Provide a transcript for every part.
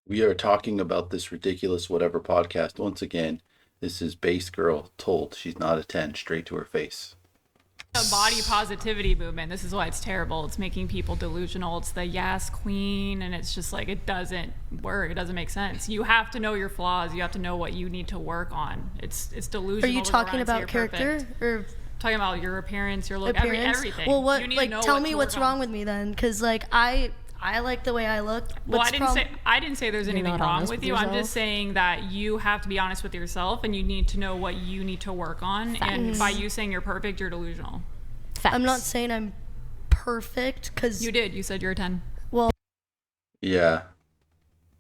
We are talking about this ridiculous whatever podcast. Once again, this is Base Girl told she's not a 10 straight to her face. The body positivity movement. This is why it's terrible. It's making people delusional. It's the yes queen, and it's just like it doesn't work. It doesn't make sense. You have to know your flaws. You have to know what you need to work on. It's delusional. Are you talking about character or talking about your appearance, your look, everything? Well, what tell me what what's wrong with me then, because I like the way I look. Well, I didn't say there's anything wrong with you. I'm just saying that you have to be honest with yourself, and you need to know what you need to work on. Facts. And by you saying you're perfect, you're delusional. Facts. I'm not saying I'm perfect, because you did. You said you're a 10. Well, yeah,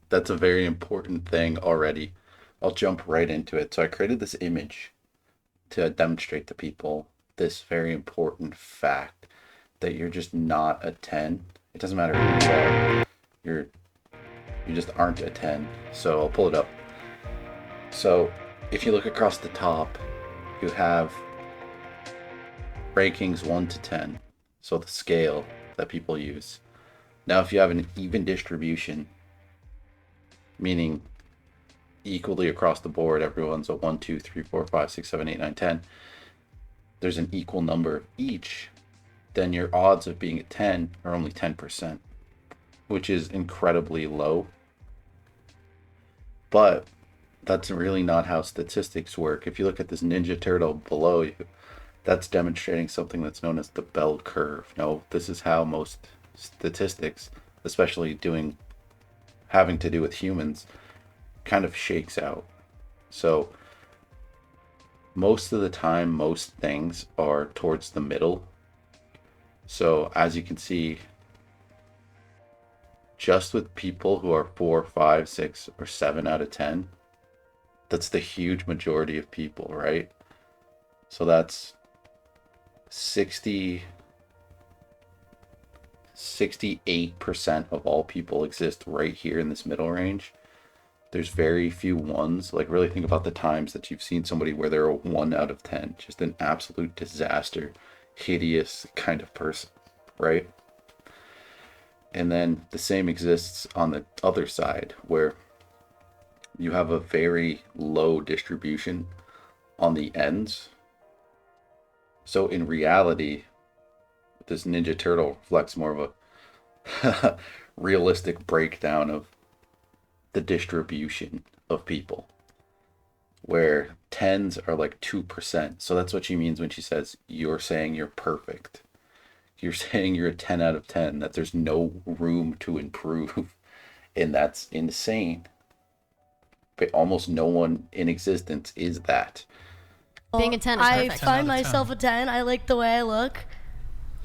that's a very important thing already. I'll jump right into it. So I created this image to demonstrate to people this very important fact that you're just not a 10. It doesn't matter who you are. You just aren't a 10. So I'll pull it up. So if you look across the top, you have rankings 1 to 10. So the scale that people use. Now if you have an even distribution, meaning equally across the board, everyone's a 1, 2, 3, 4, 5, 6, 7, 8, 9, 10. There's an equal number of each. Then your odds of being a 10 are only 10%, which is incredibly low. But that's really not how statistics work. If you look at this Ninja Turtle below you, that's demonstrating something that's known as the bell curve. No, this is how most statistics, especially having to do with humans, kind of shakes out. So most of the time, most things are towards the middle. So as you can see, just with people who are 4, 5, 6, or 7 out of 10, that's the huge majority of people, right? So that's 68% of all people exist right here in this middle range. There's very few ones. Like, really think about the times that you've seen somebody where they're a 1 out of 10, just an absolute disaster, hideous kind of person, right? And then the same exists on the other side, where you have a very low distribution on the ends. So in reality, this Ninja Turtle reflects more of a realistic breakdown of the distribution of people, where 10s are like 2%. So that's what she means when she says you're saying you're perfect. You're saying you're a 10 out of 10, that there's no room to improve. And that's insane. But almost no one in existence is that. Being a 10 is perfect. I find myself a 10. I like the way I look.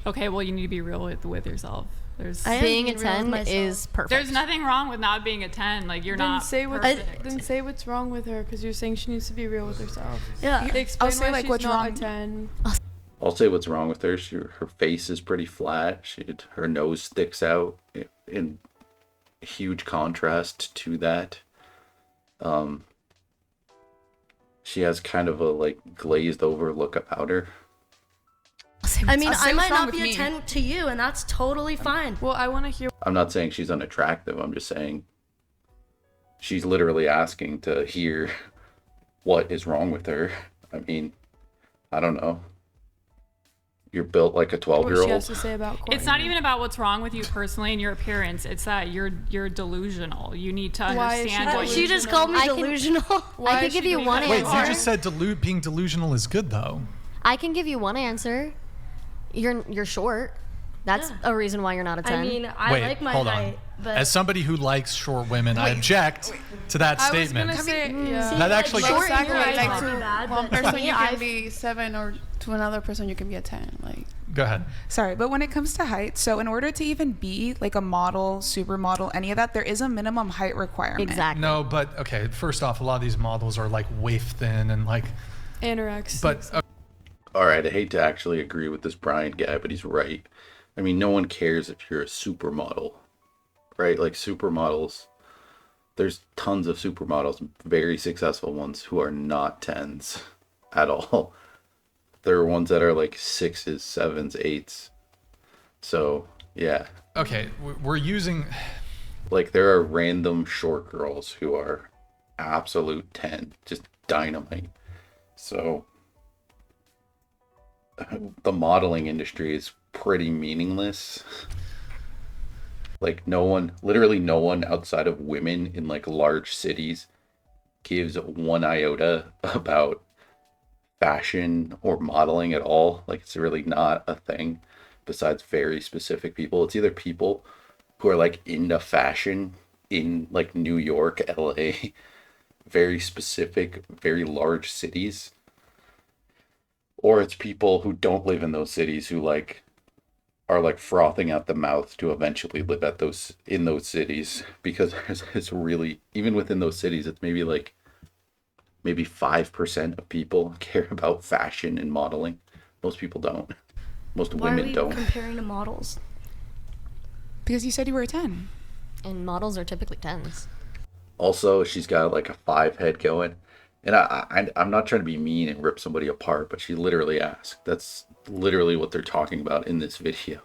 Okay, well, you need to be real with yourself. Being a 10 is perfect. There's nothing wrong with not being a 10. Like, you're not perfect. Then say what's wrong with her, because you're saying she needs to be real with herself. Yeah. Explain why she's what's not wrong. A 10. I'll say what's wrong with her. Her face is pretty flat. Her nose sticks out in huge contrast to that. She has kind of a like glazed over look about her. I mean, I might not be a 10 to you, and that's totally fine. Well, I want to hear. I'm not saying she's unattractive. I'm just saying she's literally asking to hear what is wrong with her. I mean, I don't know. You're built like a 12-year-old. What she has to say about Courtney. It's not even about what's wrong with you personally and your appearance. It's that you're delusional. You need to understand what she just called me delusional. I could give you one answer. Wait, you just said being delusional is good, though. I can give you one answer. You're short. That's a reason why you're not a 10. I mean, I like my height, but as somebody who likes short women, I object to that statement. I was gonna say, yeah. That actually short exactly. like to one person you can be 7, or to another person you can be a 10. Like, go ahead. Sorry, but when it comes to height, so in order to even be like a model, supermodel, any of that, there is a minimum height requirement. Exactly. No, but okay. First off, a lot of these models are like waif thin and like anorexic. But all right, I hate to actually agree with this Brian guy, but he's right. I mean, no one cares if you're a supermodel, right? Like supermodels, there's tons of supermodels, very successful ones who are not 10s at all. There are ones that are like 6s, 7s, 8s. So, yeah. Okay, we're using... Like there are random short girls who are absolute 10, just dynamite. So the modeling industry is pretty meaningless. Like literally no one outside of women in like large cities gives one iota about fashion or modeling at all. Like it's really not a thing besides very specific people. It's either people who are like into fashion in like New York, LA, very specific, very large cities, or it's people who don't live in those cities who like are like frothing at the mouth to eventually live at those in those cities because it's really even within those cities it's maybe 5% of people care about fashion and modeling. Most people don't. Most Why women are we don't. comparing to models? Because you said you were a 10. And models are typically 10s. Also, she's got like a 5 head going. And I'm not trying to be mean and rip somebody apart, but she literally asked. That's literally what they're talking about in this video.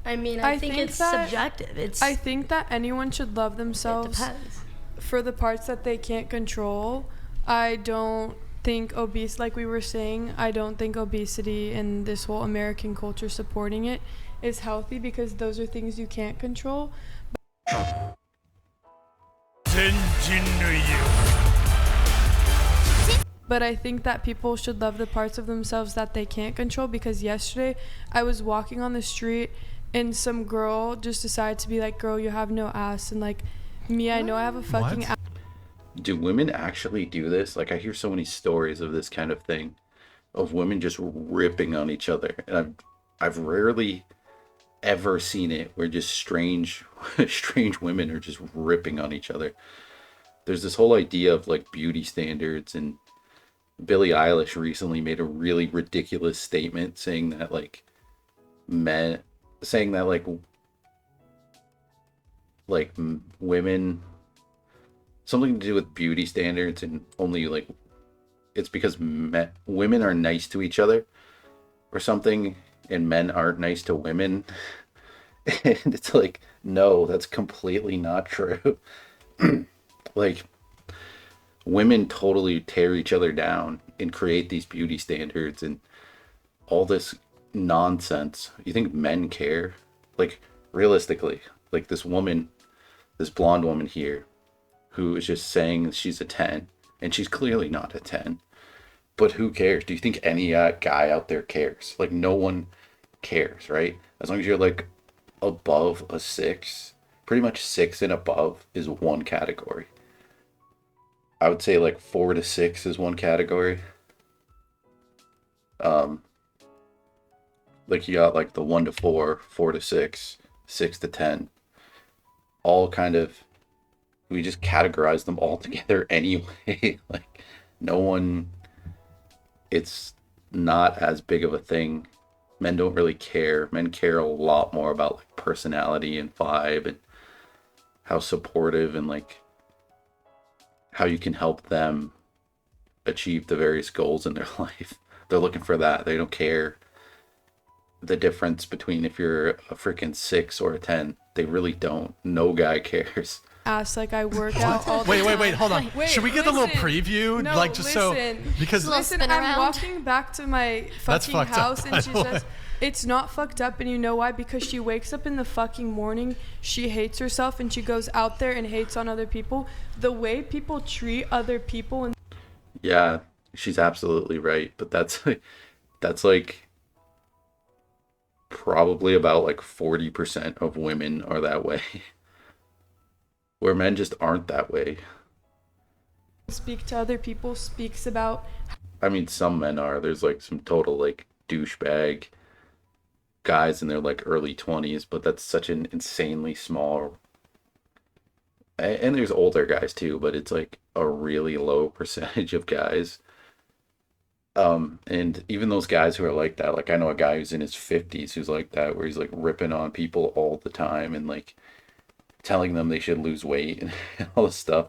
I mean, I think it's subjective. I think that anyone should love It themselves depends. for the parts that they can't control. I don't think like we were saying, I don't think obesity and this whole American culture supporting it is healthy because those are things you can't control. But I think that people should love the parts of themselves that they can't control because yesterday I was walking on the street and some girl just decided to be like, girl, you have no ass. And like, me, I know I have a fucking ass. Do women actually do this? Like I hear so many stories of this kind of thing, of women just ripping on each other. And I've rarely ever seen it where just strange women are just ripping on each other. There's this whole idea of like beauty standards, and Billie Eilish recently made a really ridiculous statement saying that like women, something to do with beauty standards, and only like it's because women are nice to each other or something and men aren't nice to women. And it's like, no, that's completely not true. Like women totally tear each other down and create these beauty standards and all this nonsense. You think men care? Like realistically, like this blonde woman here who is just saying she's a 10 and she's clearly not a 10, but who cares? Do you think any guy out there cares? Like no one cares, right? As long as you're like above a 6, pretty much 6 and above is one category. I would say like 4 to 6 is one category. Like you got like the 1 to 4, 4 to 6, 6 to 10, all kind of, we just categorize them all together anyway. Like no one, it's not as big of a thing. Men don't really care. Men care a lot more about like personality and vibe and how supportive and like how you can help them achieve the various goals in their life. They're looking for that. They don't care the difference between if you're a freaking 6 or a 10. They really don't. No guy cares. Ass, like I work out all the time. Wait, hold on. Should we get a little preview? No, like just listen. so because Listen, I'm walking back to my That's fucking fucked house up, and by she the way. says, it's not fucked up, and you know why? Because she wakes up in the fucking morning, she hates herself, and she goes out there and hates on other people. The way people treat other people and Yeah, she's absolutely right. But that's like probably about like 40% of women are that way. Where men just aren't that way. speak to other people speaks about. I mean, some men are. There's like some total like douchebag guys in their like early 20s, but that's such an insanely small. And there's older guys too, but it's like a really low percentage of guys. And even those guys who are like that, like I know a guy who's in his 50s who's like that, where he's like ripping on people all the time and like telling them they should lose weight and all this stuff.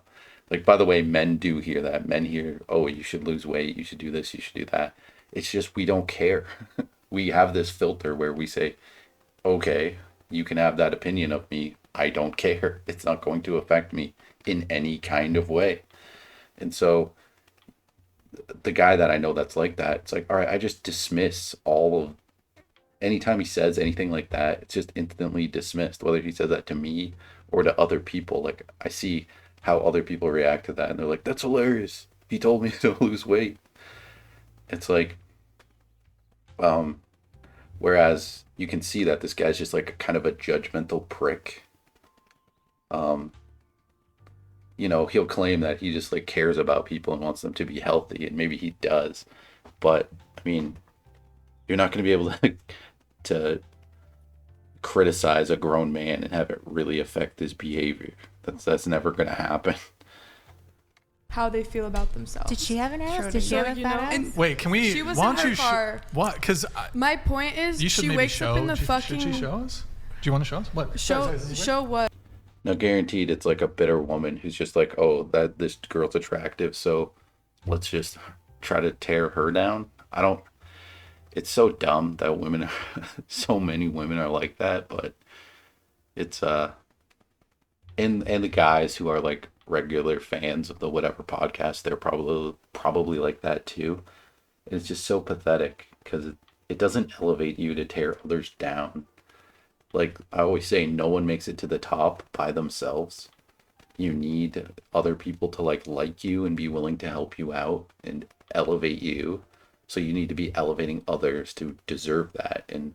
Like, by the way, men do hear that. Men hear, oh, you should lose weight, you should do this, you should do that. It's just we don't care. We have this filter where we say, okay, you can have that opinion of me. I don't care. It's not going to affect me in any kind of way. And so the guy that I know that's like that, it's like, all right, I just dismiss all of, anytime he says anything like that, it's just instantly dismissed, whether he says that to me or to other people. Like, I see how other people react to that, and they're like, that's hilarious. He told me to lose weight. It's like, whereas you can see that this guy's just like a kind of a judgmental prick. You know, he'll claim that he just like cares about people and wants them to be healthy, and maybe he does, but I mean, you're not going to be able to criticize a grown man and have it really affect his behavior. That's never going to happen. How they feel about themselves. Did she have an ass? Did she have a fat ass? Wait, can we? She was why in don't her you car. What? Because My point is, you should she maybe wakes show. up in the fucking. Should she show us? Do you want to show us? What? Show what? Now, guaranteed, it's like a bitter woman who's just like, oh, that this girl's attractive, so let's just try to tear her down. I don't. It's so dumb that women, so many women are like that, but it's and the guys who are like regular fans of the whatever podcast, they're probably like that too. And it's just so pathetic because it doesn't elevate you to tear others down. Like I always say, no one makes it to the top by themselves. You need other people to like you and be willing to help you out and elevate you. So you need to be elevating others to deserve that. And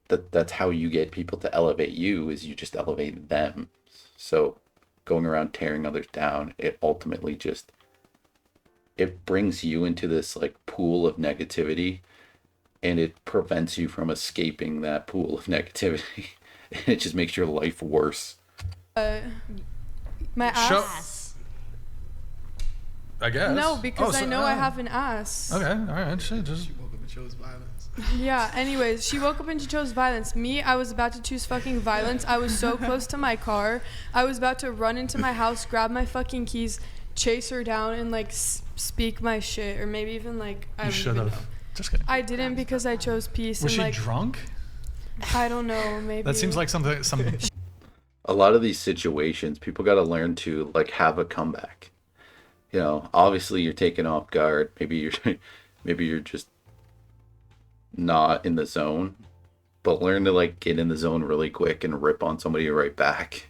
that's how you get people to elevate you, is you just elevate them. So going around tearing others down, it ultimately just, it brings you into this like pool of negativity, and it prevents you from escaping that pool of negativity. And it just makes your life worse. My ass. I guess. No, because I know I have an ass. Okay, all right. Shit, just. She woke up and chose violence. Yeah, anyways, she woke up and she chose violence. Me, I was about to choose fucking violence. I was so close to my car. I was about to run into my house, grab my fucking keys, chase her down, and like speak my shit. Or maybe even like, I You don't should even have. know. Just kidding. I didn't because I chose peace. Was and she like, drunk? I don't know, maybe. That seems like something. A lot of these situations, people got to learn to like have a comeback. You know, obviously you're taken off guard. Maybe you're just not in the zone, but learn to like get in the zone really quick and rip on somebody right back.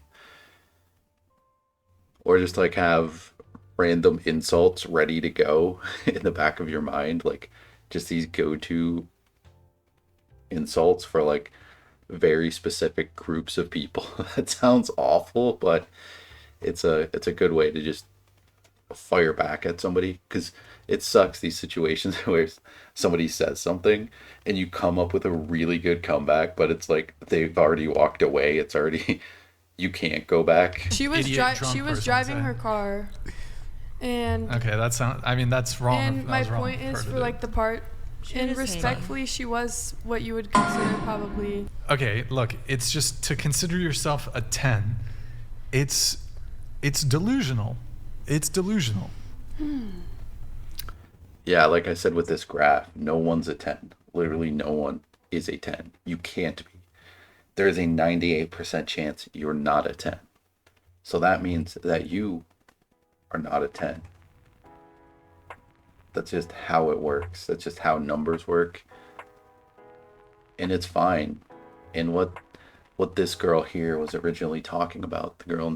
Or just like have random insults ready to go in the back of your mind, like just these go-to insults for like very specific groups of people. That sounds awful, but it's a good way to just fire back at somebody, because it sucks, these situations where somebody says something and you come up with a really good comeback, but it's like they've already walked away. It's already, you can't go back. She was driving her car, and okay, that's not. I mean, that's wrong. And my point is for like the part. And respectfully, she was what you would consider probably. Okay, look, it's just to consider yourself a 10. It's delusional. It's delusional. Yeah, like I said with this graph, no one's a 10. Literally no one is a 10. You can't be. There is a 98% chance you're not a 10. So that means that you are not a 10. That's just how it works. That's just how numbers work. And it's fine. And what this girl here was originally talking about, the girl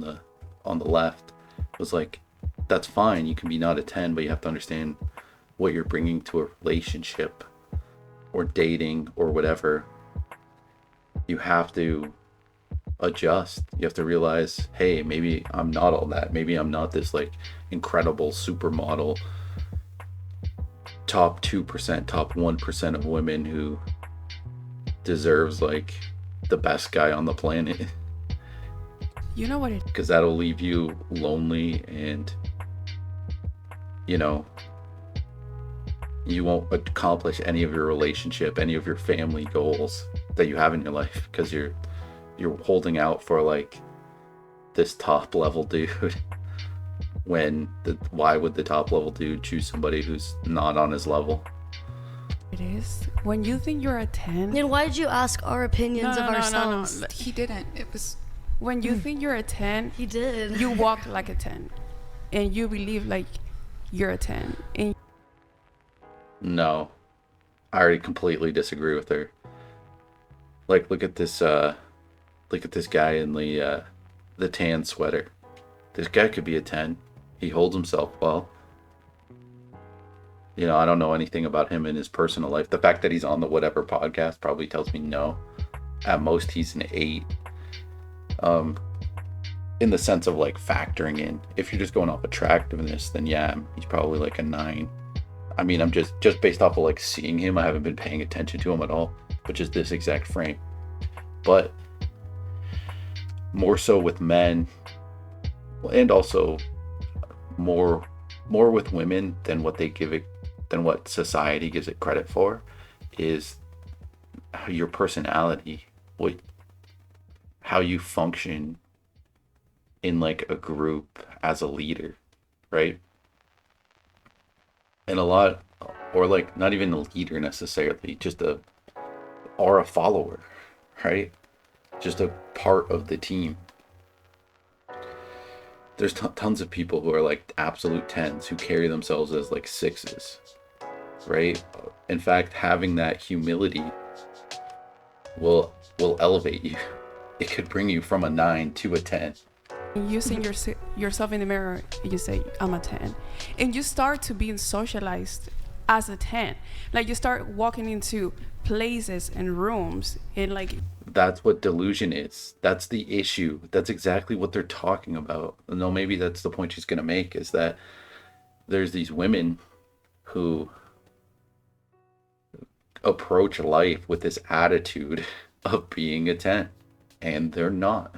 on the left, was like, that's fine. You can be not a 10, but you have to understand what you're bringing to a relationship or dating or whatever. You have to adjust. You have to realize, hey, maybe I'm not all that. Maybe I'm not this like incredible supermodel, top 2%, top 1% of women who deserves like the best guy on the planet. You know what it? Because that'll leave you lonely, and you know, you won't accomplish any of your relationship, any of your family goals that you have in your life, because you're holding out for like this top level dude. Why would the top level dude choose somebody who's not on his level? It is. When you think you're a 10. Then why did you ask our opinions of ourselves? No. He didn't. It was. When you think you're a 10, He did. you walk like a 10. And you believe like you're a 10. And No, I already completely disagree with her. Like, look at this guy in the tan sweater. This guy could be a 10. He holds himself well. You know, I don't know anything about him in his personal life. The fact that he's on the whatever podcast probably tells me no. At most, he's an 8. In the sense of like factoring in. If you're just going off attractiveness, then yeah, he's probably like a 9. I mean, I'm just based off of like seeing him. I haven't been paying attention to him at all, but just this exact frame. But more so with men, and also more with women than what they give it, than what society gives it credit for, is your personality, how you function in like a group as a leader, right? And a lot, or like not even a leader necessarily, just a follower, right? Just a part of the team. There's tons of people who are like absolute 10s who carry themselves as like 6s, right? In fact, having that humility will elevate you. It could bring you from a 9 to a 10. you see yourself in the mirror, you say, I'm a 10. And you start to being socialized as a 10. Like you start walking into places and rooms and like... That's what delusion is. That's the issue. That's exactly what they're talking about. No, maybe that's the point she's going to make, is that there's these women who approach life with this attitude of being a 10, and they're not.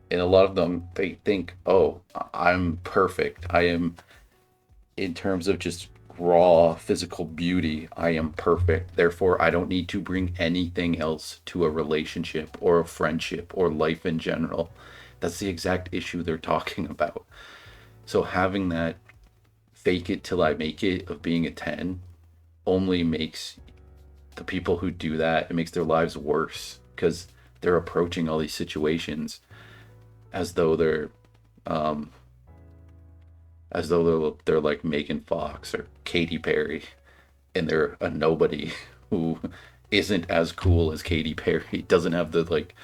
And a lot of them, they think, oh, I'm perfect. I am, in terms of just raw physical beauty, I am perfect. Therefore, I don't need to bring anything else to a relationship or a friendship or life in general. That's the exact issue they're talking about. So having that fake it till I make it of being a 10 only makes the people who do that, it makes their lives worse, because they're approaching all these situations as though they're like Megan Fox or Katy Perry, and they're a nobody who isn't as cool as Katy Perry, doesn't have the like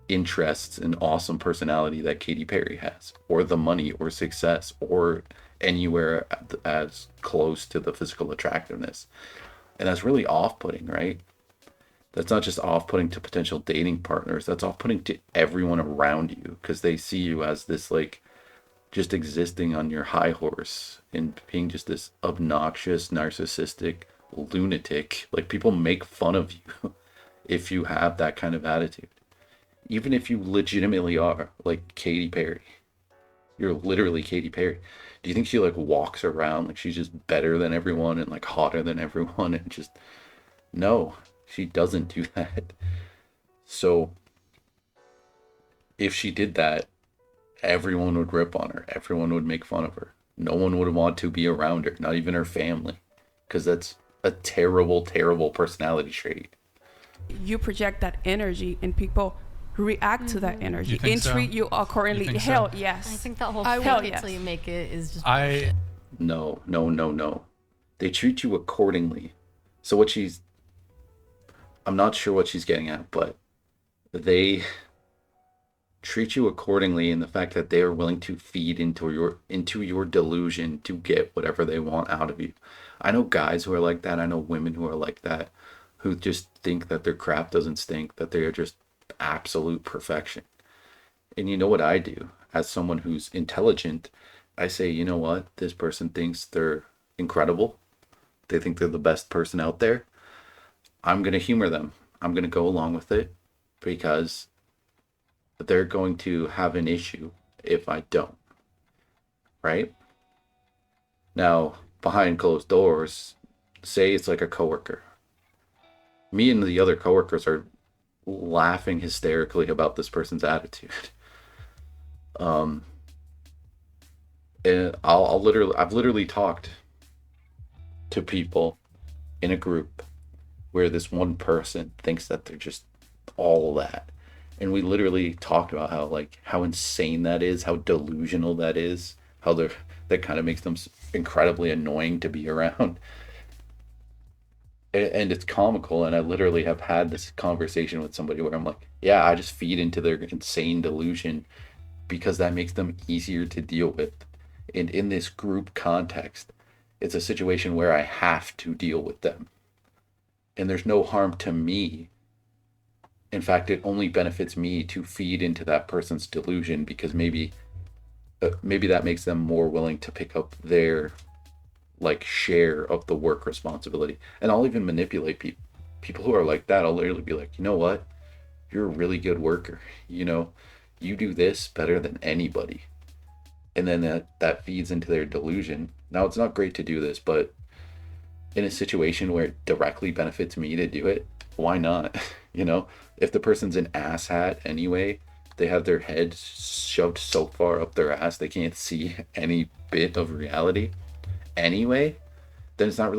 interests and awesome personality that Katy Perry has, or the money or success or anywhere as close to the physical attractiveness. And that's really off-putting, right? That's not just off-putting to potential dating partners, that's off-putting to everyone around you, because they see you as this like just existing on your high horse and being just this obnoxious, narcissistic lunatic. Like, people make fun of you if you have that kind of attitude. Even if you legitimately are like Katy Perry. You're literally Katy Perry. Do you think she like walks around like she's just better than everyone and like hotter than everyone? And just, no, she doesn't do that. So if she did that, everyone would rip on her. Everyone would make fun of her. No one would want to be around her, not even her family, because that's a terrible, terrible personality trait. You project that energy and people react to that energy and so? treat you accordingly. Hell so? yes. I think that whole I fake will, it yes. till you make it is just No. They treat you accordingly. So what she's, I'm not sure what she's getting at, but they treat you accordingly in the fact that they are willing to feed into your delusion to get whatever they want out of you. I know guys who are like that. I know women who are like that, who just think that their crap doesn't stink, that they are just absolute perfection. And you know what I do as someone who's intelligent? I say, you know what? This person thinks they're incredible. They think they're the best person out there. I'm going to humor them. I'm going to go along with it, because they're going to have an issue if I don't. Right? Now, behind closed doors, say it's like a coworker. Me and the other coworkers are laughing hysterically about this person's attitude. And I've literally talked to people in a group where this one person thinks that they're just all that. And we literally talked about how insane that is, how delusional that is, how that kind of makes them incredibly annoying to be around. And it's comical, and I literally have had this conversation with somebody where I'm like, yeah, I just feed into their insane delusion because that makes them easier to deal with. And in this group context, it's a situation where I have to deal with them. And there's no harm to me. In fact, it only benefits me to feed into that person's delusion, because maybe that makes them more willing to pick up their share of the work responsibility. And I'll even manipulate people who are like that. I'll literally be like, you know what, you're a really good worker, you do this better than anybody. And then that feeds into their delusion. Now, it's not great to do this, but in a situation where it directly benefits me to do it, why not? If the person's an asshat anyway, they have their head shoved so far up their ass they can't see any bit of reality anyway, then it's not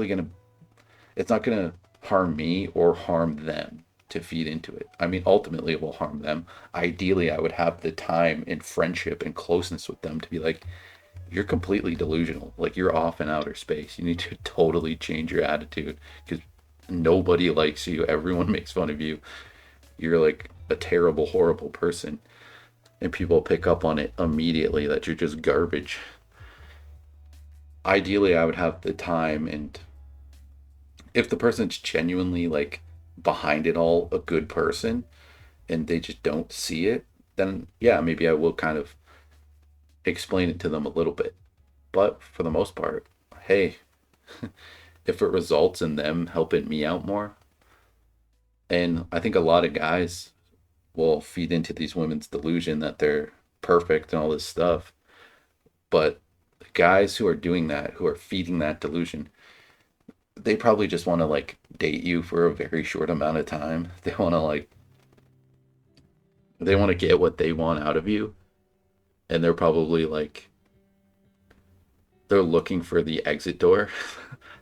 gonna harm me or harm them to feed into it. I mean, ultimately it will harm them. Ideally, I would have the time and friendship and closeness with them to be like, you're completely delusional. You're off in outer space. You need to totally change your attitude, because nobody likes you. Everyone makes fun of you. You're like a terrible, horrible person. And people pick up on it immediately that you're just garbage. Ideally, I would have the time, and if the person's genuinely behind it all a good person and they just don't see it, then yeah, maybe I will kind of explain it to them a little bit. But for the most part, hey, if it results in them helping me out more, and I think a lot of guys will feed into these women's delusion that they're perfect and all this stuff, but the guys who are doing that, who are feeding that delusion, they probably just want to date you for a very short amount of time. They want to get what they want out of you, and they're probably they're looking for the exit door.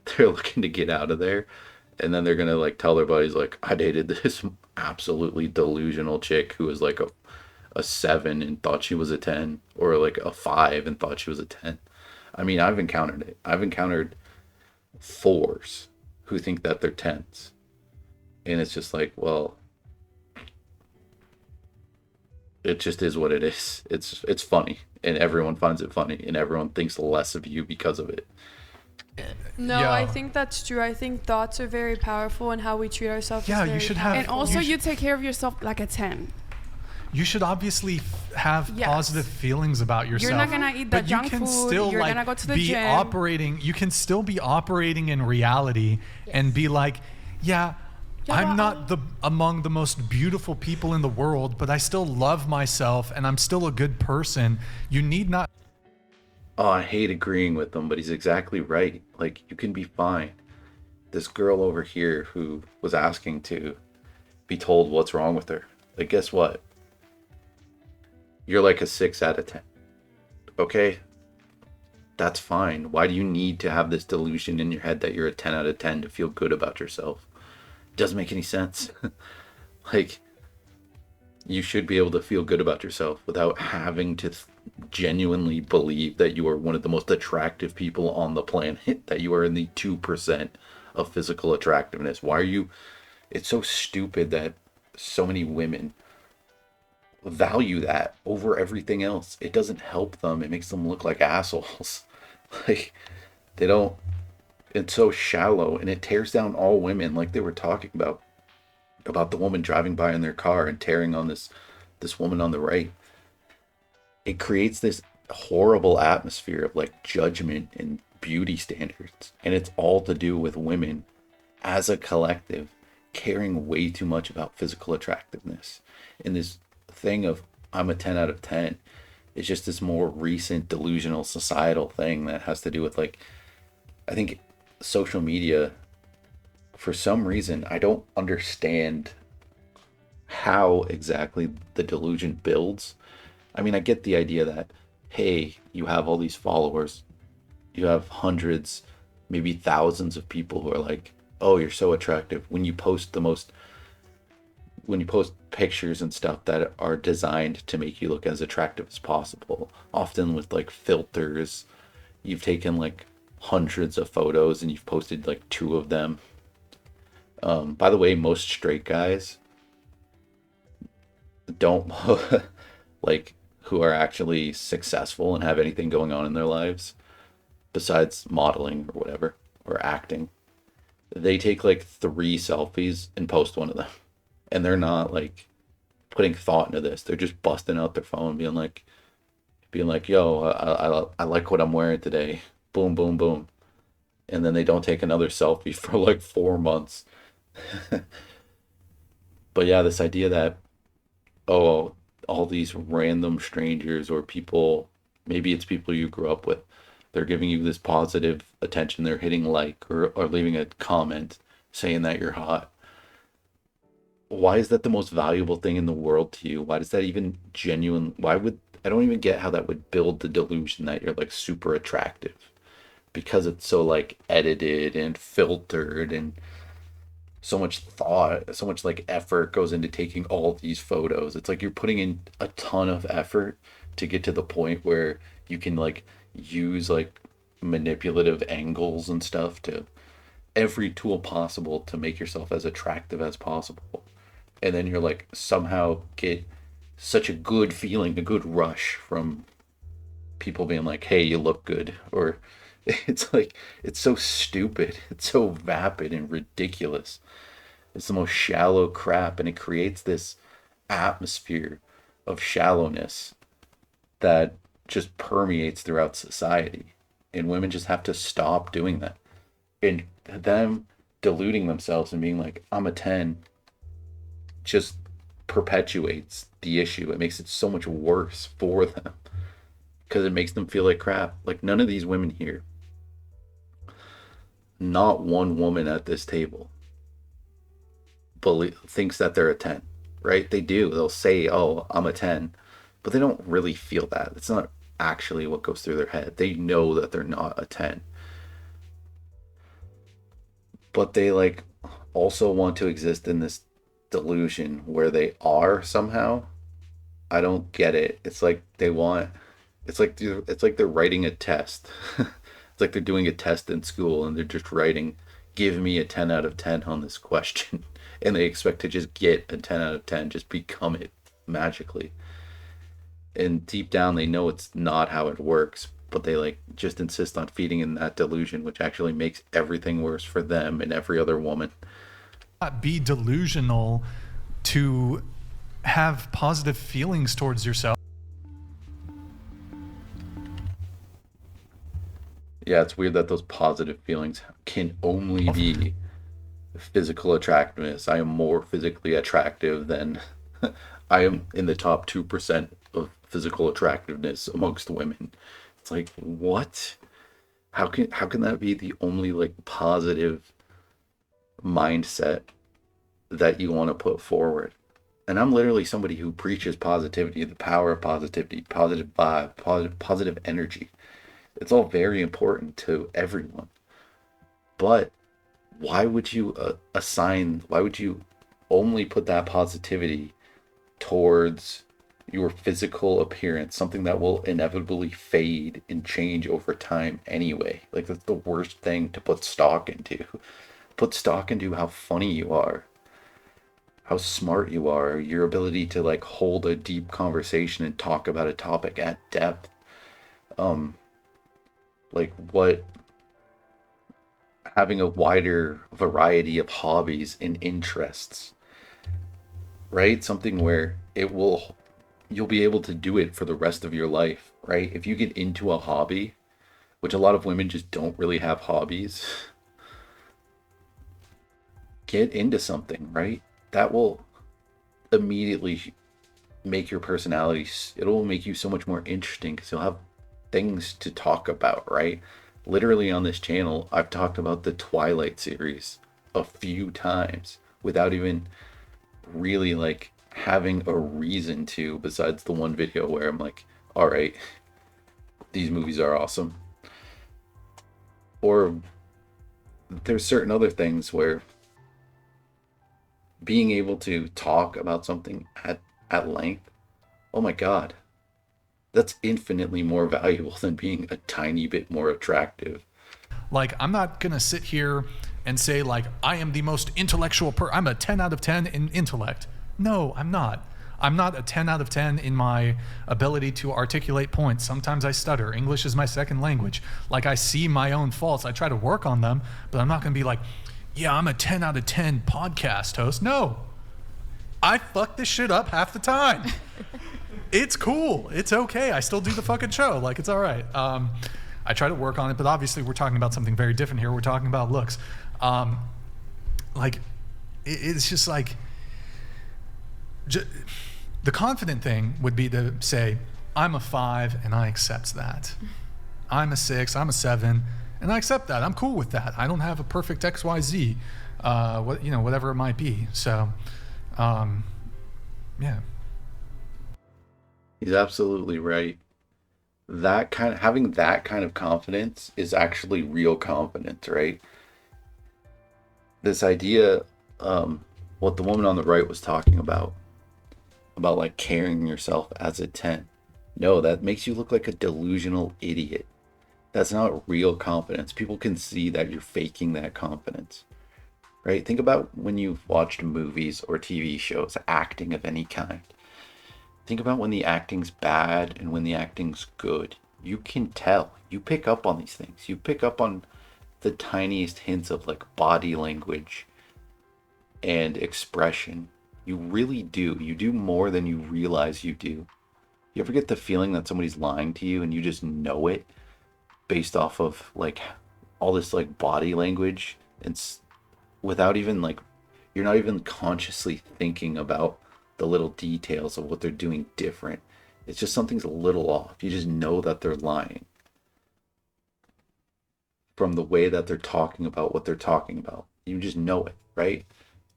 They're looking to get out of there, and then they're gonna tell their buddies I dated this absolutely delusional chick who was a 7 and thought she was a 10, or a 5 and thought she was a 10. I mean, I've encountered it. I've encountered 4s who think that they're 10s. And it's just well, it just is what it is. It's funny, and everyone finds it funny, and everyone thinks less of you because of it. No, Yeah. I think that's true. I think thoughts are very powerful, and how we treat ourselves Yeah, is you very should have- And powerful. also, You you take care of yourself like a 10. You should obviously have Yes. positive feelings about yourself. You're not gonna eat the but junk you can food, still you're gonna go to the be gym. operating. You can still be operating in reality and be like, yeah, I'm not among the most beautiful people in the world, but I still love myself and I'm still a good person. You need not. Oh, I hate agreeing with him, but he's exactly right. You can be fine. This girl over here who was asking to be told what's wrong with her, guess what? You're a 6 out of 10. Okay? That's fine. Why do you need to have this delusion in your head that you're a 10 out of 10 to feel good about yourself? It doesn't make any sense. You should be able to feel good about yourself without having to genuinely believe that you are one of the most attractive people on the planet, that you are in the 2% of physical attractiveness. Why are you... It's so stupid that so many women value that over everything else. It doesn't help them. It makes them look like assholes. They don't... It's so shallow, and it tears down all women, like they were talking about the woman driving by in their car and tearing on this woman on the right. It creates this horrible atmosphere of judgment and beauty standards, and it's all to do with women as a collective caring way too much about physical attractiveness. And this thing of I'm a 10 out of 10 is just this more recent delusional societal thing that has to do with I think social media. For some reason, I don't understand how exactly the delusion builds. I mean, I get the idea that, hey, you have all these followers, you have hundreds, maybe thousands of people who are oh, you're so attractive when you post pictures and stuff that are designed to make you look as attractive as possible, often with like filters. You've taken like hundreds of photos and you've posted like two of them. By the way, most straight guys don't like, who are actually successful and have anything going on in their lives besides modeling or whatever, or acting, they take like 3 selfies and post one of them. And they're not like putting thought into this. They're just busting out their phone, being like, yo, I like what I'm wearing today. Boom, boom, boom. And then they don't take another selfie for like 4 months. But yeah, this idea that, oh, all these random strangers or people, maybe it's people you grew up with, they're giving you this positive attention. They're hitting like or leaving a comment saying that you're hot. Why is that the most valuable thing in the world to you? Why does that even I don't even get how that would build the delusion that you're like super attractive, because it's so like edited and filtered, and so much thought, so much like effort goes into taking all these photos. It's like you're putting in a ton of effort to get to the point where you can like use like manipulative angles and stuff, to every tool possible to make yourself as attractive as possible. And then you're like somehow get such a good feeling, a good rush from people being like, hey, you look good. Or it's like, it's so stupid. It's so vapid and ridiculous. It's the most shallow crap, and it creates this atmosphere of shallowness that just permeates throughout society. And women just have to stop doing that. And them deluding themselves and being like, I'm a 10, just perpetuates the issue. It makes it so much worse for them, because it makes them feel like crap. Like, none of these women here, not one woman at this table thinks that they're a 10, right? They do. They'll say, oh, I'm a 10, but they don't really feel that. It's not actually what goes through their head. They know that they're not a 10. But they like also want to exist in this delusion where they are somehow. I don't get it. It's like they're writing a test. It's like they're doing a test in school and they're just writing, give me a 10 out of 10 on this question. And they expect to just get a 10 out of 10, just become it magically. And deep down they know it's not how it works, but they like just insist on feeding in that delusion, which actually makes everything worse for them and every other woman. Be delusional to have positive feelings towards yourself. Yeah, it's weird that those positive feelings can only be physical attractiveness. I am more physically attractive than I am in the top 2% of physical attractiveness amongst women. It's like, what? How can that be the only like positive mindset that you want to put forward? And I'm literally somebody who preaches positivity, the power of positivity, positive vibe, positive energy. It's all very important to everyone. But why would you why would you only put that positivity towards your physical appearance, something that will inevitably fade and change over time anyway? Like, that's the worst thing to put stock into. Put stock into how funny you are, how smart you are, your ability to like hold a deep conversation and talk about a topic at depth. Like what having a wider variety of hobbies and interests, right? Something where you'll be able to do it for the rest of your life, right? If you get into a hobby, which a lot of women just don't really have hobbies, get into something, right? That will immediately make your personality, it'll make you so much more interesting because you'll have things to talk about, right? Literally on this channel, I've talked about the Twilight series a few times without even really like having a reason to, besides the one video where I'm like, all right, these movies are awesome. Or there's certain other things where being able to talk about something at length, oh my God, that's infinitely more valuable than being a tiny bit more attractive. Like, I'm not going to sit here and say, like, I am the most intellectual I'm a 10 out of 10 in intellect. No, I'm not. I'm not a 10 out of 10 in my ability to articulate points. Sometimes I stutter. English is my second language. Like, I see my own faults. I try to work on them, but I'm not going to be like, yeah, I'm a 10 out of 10 podcast host. No. I fuck this shit up half the time. It's cool. It's okay. I still do the fucking show. Like, it's all right. I try to work on it, but obviously we're talking about something very different here. We're talking about looks. It's just like, the confident thing would be to say, I'm a 5 and I accept that. I'm a 6, I'm a 7, and I accept that. I'm cool with that. I don't have a perfect XYZ, whatever it might be. So, yeah. He's absolutely right. Having that kind of confidence is actually real confidence, right? This idea, what the woman on the right was talking about like carrying yourself as a 10. No, that makes you look like a delusional idiot. That's not real confidence. People can see that you're faking that confidence, right? Think about when you've watched movies or TV shows, acting of any kind. Think about when the acting's bad and when the acting's good. You can tell. You pick up on these things. You pick up on the tiniest hints of like body language and expression. You really do. You do more than you realize you do. You ever get the feeling that somebody's lying to you and you just know it based off of like all this like body language and without even like, you're not even consciously thinking about the little details of what they're doing different. It's just something's a little off. You just know that they're lying from the way that they're talking about what they're talking about. You just know it, right?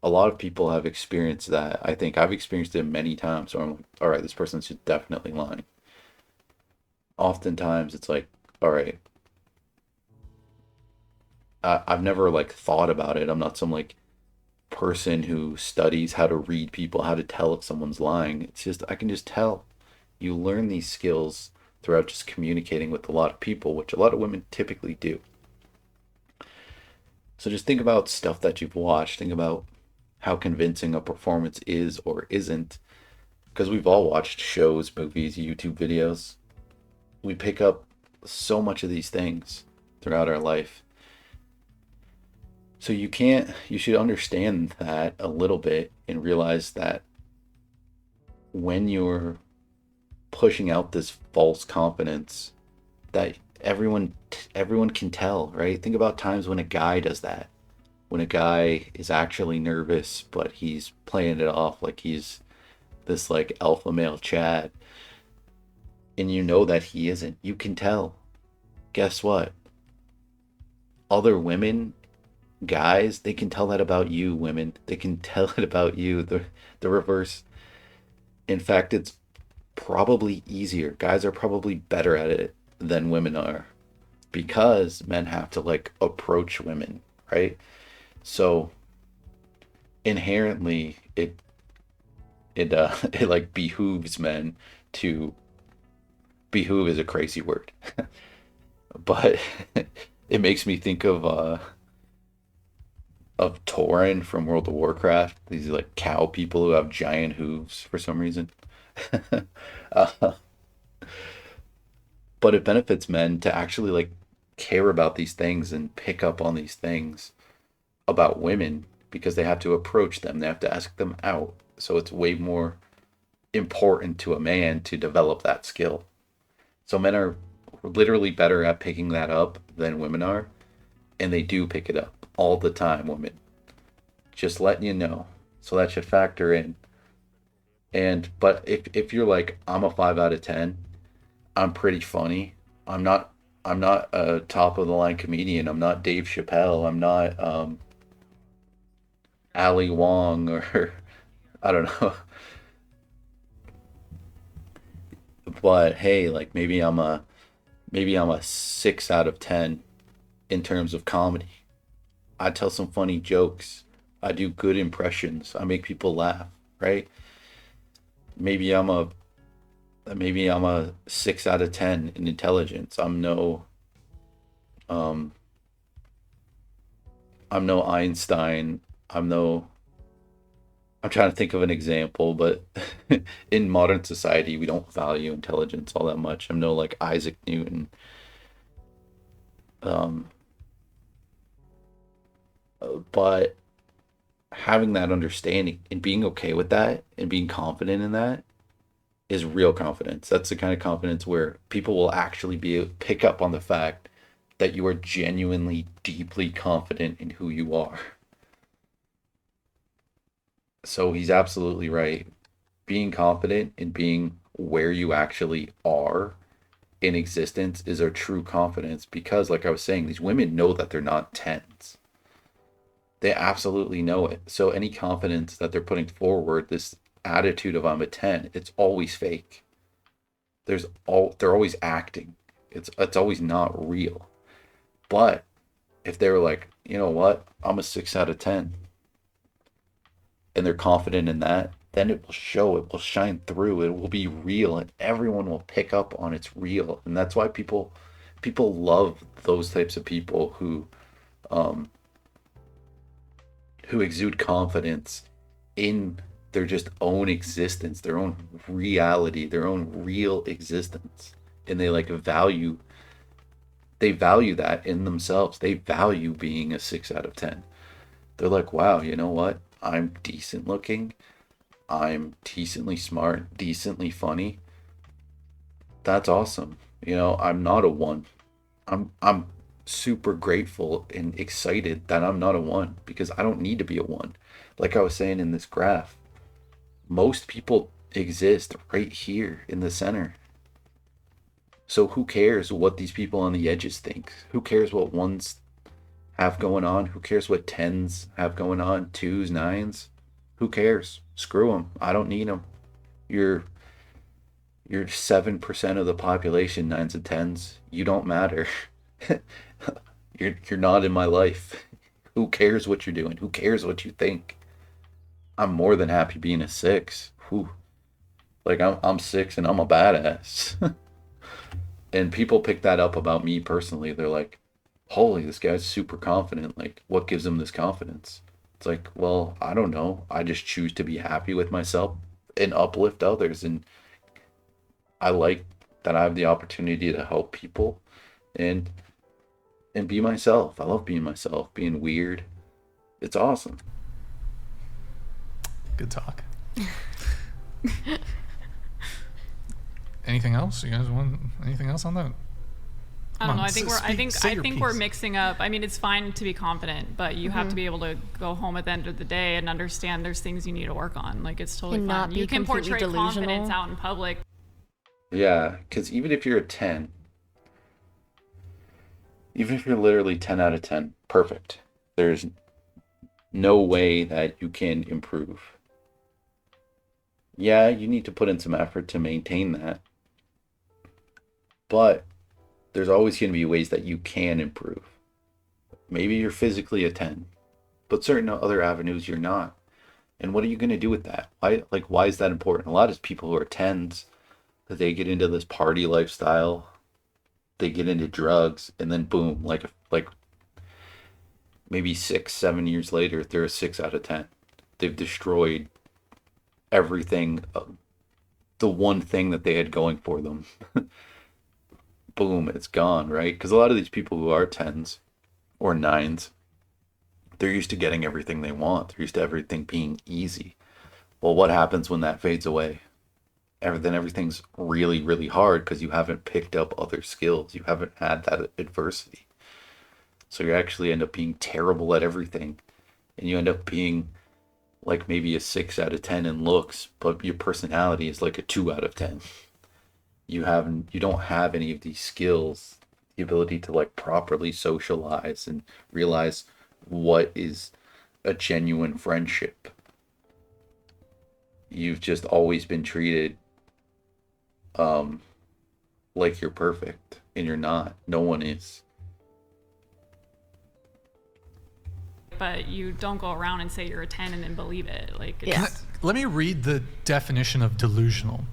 A lot of people have experienced that. I think I've experienced it many times where I'm like, all right, this person's just definitely lying. Oftentimes it's like, all right, I've never like thought about it. I'm not some like person who studies how to read people, how to tell if someone's lying. It's just, I can just tell. You learn these skills throughout just communicating with a lot of people, which a lot of women typically do. So just think about stuff that you've watched. Think about how convincing a performance is or isn't. Because we've all watched shows, movies, YouTube videos. We pick up so much of these things throughout our life. So you should understand that a little bit and realize that when you're pushing out this false confidence, that everyone can tell, right? Think about times when a guy does that. When a guy is actually nervous, but he's playing it off like he's this like alpha male Chad. And you know that he isn't. You can tell. Guess what? Other women, guys, they can tell that about you, women. They can tell it about you. The reverse. In fact, it's probably easier. Guys are probably better at it than women are because men have to like approach women, right? So inherently it like behooves men to, behoove is a crazy word, but it makes me think of Tauren from World of Warcraft. These like cow people who have giant hooves for some reason. But it benefits men to actually like care about these things and pick up on these things about women because they have to approach them. They have to ask them out. So it's way more important to a man to develop that skill. So men are literally better at picking that up than women are. And they do pick it up all the time, women. Just letting you know. So that should factor in. But if you're like, I'm a 5 out of 10, I'm pretty funny. I'm not a top of the line comedian. I'm not Dave Chappelle. I'm not Ali Wong or I don't know. But hey, like maybe I'm a 6 out of 10 in terms of comedy. I tell some funny jokes. I do good impressions. I make people laugh, right? Maybe I'm a maybe I'm a 6 out of 10 in intelligence. Um I'm no Einstein. I'm trying to think of an example, but in modern society, we don't value intelligence all that much. I'm no like Isaac Newton. Um, but having that understanding and being okay with that and being confident in that is real confidence. That's the kind of confidence where people will actually pick up on the fact that you are genuinely deeply confident in who you are. So he's absolutely right. Being confident in being where you actually are in existence is a true confidence because, like I was saying, these women know that they're not tens. They absolutely know it. So any confidence that they're putting forward, this attitude of I'm a 10, it's always fake. They're always acting. It's always not real. But if they were like, you know what, I'm a 6 out of 10, and they're confident in that, then it will show, it will shine through, it will be real, and everyone will pick up on it's real. And that's why people love those types of people um who exude confidence in their just own existence, their own reality, their own real existence. And they value that in themselves. They value being a 6 out of 10. They're like, wow, you know what? I'm decent looking. I'm decently smart, decently funny. That's awesome. I'm not a 1. I'm super grateful and excited that I'm not a 1 because I don't need to be a 1. Like I was saying in this graph, most people exist right here in the center. So who cares what these people on the edges think? Who cares what 1s have going on? Who cares what 10s have going on? 2s, 9s? Who cares? Screw them. I don't need them. You're 7% of the population, 9s and 10s. You don't matter. You're not in my life. Who cares what you're doing? Who cares what you think? I'm more than happy being a 6. Whew. Like I'm 6 and I'm a badass. And people pick that up about me personally. They're like, holy, this guy's super confident. Like, what gives him this confidence? It's like, well, I don't know. I just choose to be happy with myself and uplift others. And I like that I have the opportunity to help people and be myself. I love being myself, being weird. It's awesome. Good talk. Anything else? You guys want anything else on that? I don't know. I think we're mixing up. I mean, it's fine to be confident, but you have to be able to go home at the end of the day and understand there's things you need to work on. Like, it's totally fine. You can portray confidence out in public. Yeah, because even if you're a 10, even if you're literally 10 out of 10, perfect. There's no way that you can improve. Yeah, you need to put in some effort to maintain that. But there's always going to be ways that you can improve. Maybe you're physically a 10, but certain other avenues you're not. And what are you going to do with that? Why is that important? A lot of people who are 10s, that they get into this party lifestyle, they get into drugs, and then boom, like maybe 6, 7 years later, they're a 6 out of 10. They've destroyed everything, the one thing that they had going for them. Boom, it's gone, right? Because a lot of these people who are 10s or 9s, they're used to getting everything they want. They're used to everything being easy. Well, what happens when that fades away? Then everything's really, really hard because you haven't picked up other skills. You haven't had that adversity. So you actually end up being terrible at everything. And you end up being like maybe a 6 out of 10 in looks, but your personality is like a 2 out of 10. You don't have any of these skills, the ability to like properly socialize and realize what is a genuine friendship. You've just always been treated like you're perfect, and you're not. No one is. but you don't go around and say you're a 10 and then believe it. Like, Let me read the definition of delusional.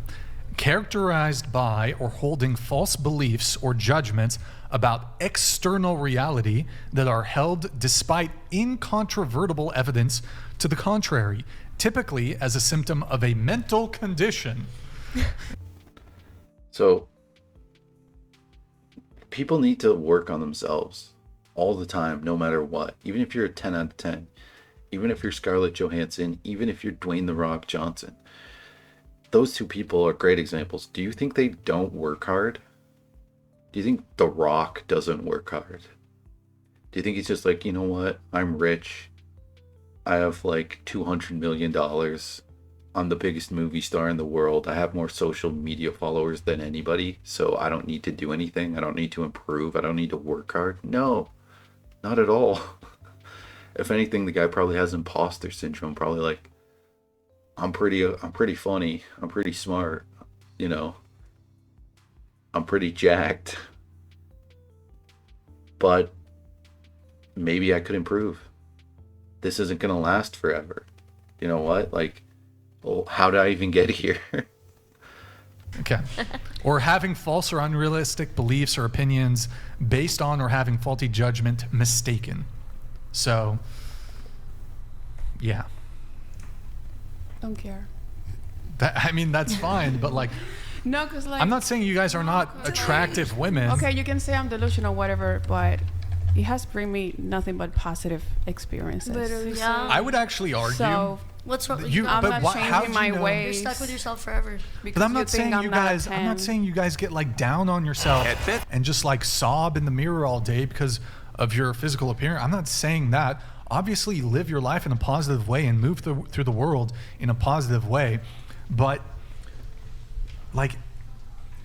Characterized by or holding false beliefs or judgments about external reality that are held despite incontrovertible evidence to the contrary, typically as a symptom of a mental condition. So people need to work on themselves all the time, no matter what. Even if you're a 10 out of 10, even if you're Scarlett Johansson, even if you're Dwayne The Rock Johnson. Those two people are great examples. Do you think they don't work hard? Do you think The Rock doesn't work hard? Do you think he's just like, you know what? I'm rich. I have like $200 million. I'm the biggest movie star in the world. I have more social media followers than anybody, so I don't need to do anything. I don't need to improve. I don't need to work hard. No, not at all. If anything, the guy probably has imposter syndrome. Probably like, I'm pretty funny. I'm pretty smart. You know, I'm pretty jacked. But maybe I could improve. This isn't going to last forever. You know what? Like, well, how did I even get here? Okay. Or having false or unrealistic beliefs or opinions based on or having faulty judgment mistaken. So, yeah. Don't care. I mean, that's fine, but like, no, because like, I'm not saying you guys are not attractive women. Okay, you can say I'm delusional, whatever, but it has bring me nothing but positive experiences. Literally, Yeah. I would actually argue. So What's wrong? I'm but not how changing do my you know? ways. You're stuck with yourself forever. But I'm not saying you guys. I'm not saying you guys get like down on yourself and just like sob in the mirror all day because of your physical appearance. I'm not saying that. Obviously, live your life in a positive way and move through the world in a positive way. But like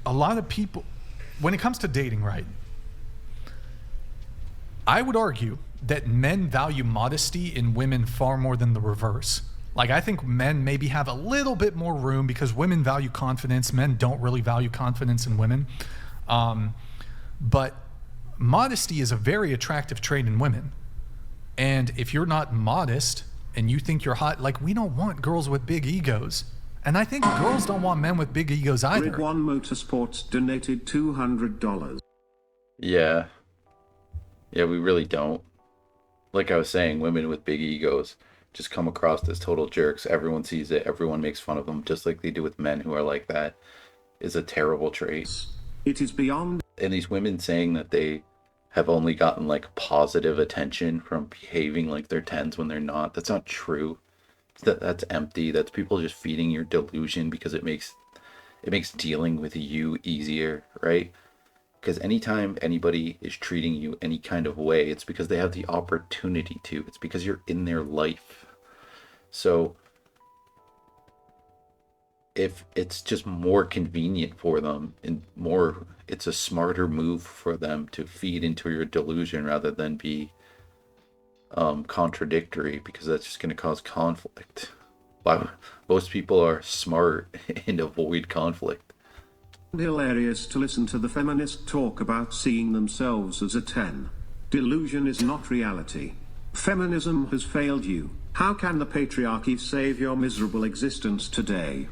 a lot of people, when it comes to dating, right? I would argue that men value modesty in women far more than the reverse. Like, I think men maybe have a little bit more room because women value confidence. Men don't really value confidence in women. But modesty is a very attractive trait in women. And if you're not modest and you think you're hot, like, we don't want girls with big egos. And I think girls don't want men with big egos either. Grid One Motorsports donated $200. Yeah. Yeah, we really don't. Like I was saying, women with big egos just come across as total jerks. Everyone sees it. Everyone makes fun of them, just like they do with men who are like that. Is a terrible trait. It is beyond. And these women saying that they have only gotten like positive attention from behaving like they're 10s when they're not. That's not true. That's empty. That's people just feeding your delusion because it makes dealing with you easier, right? Because anytime anybody is treating you any kind of way, it's because they have the opportunity to. It's because you're in their life. So if it's just more convenient for them and more, it's a smarter move for them to feed into your delusion rather than be contradictory, because that's just going to cause conflict. Most people are smart and avoid conflict. Hilarious to listen to the feminist talk about seeing themselves as a 10. Delusion is not reality. Feminism has failed you. How can the patriarchy save your miserable existence today?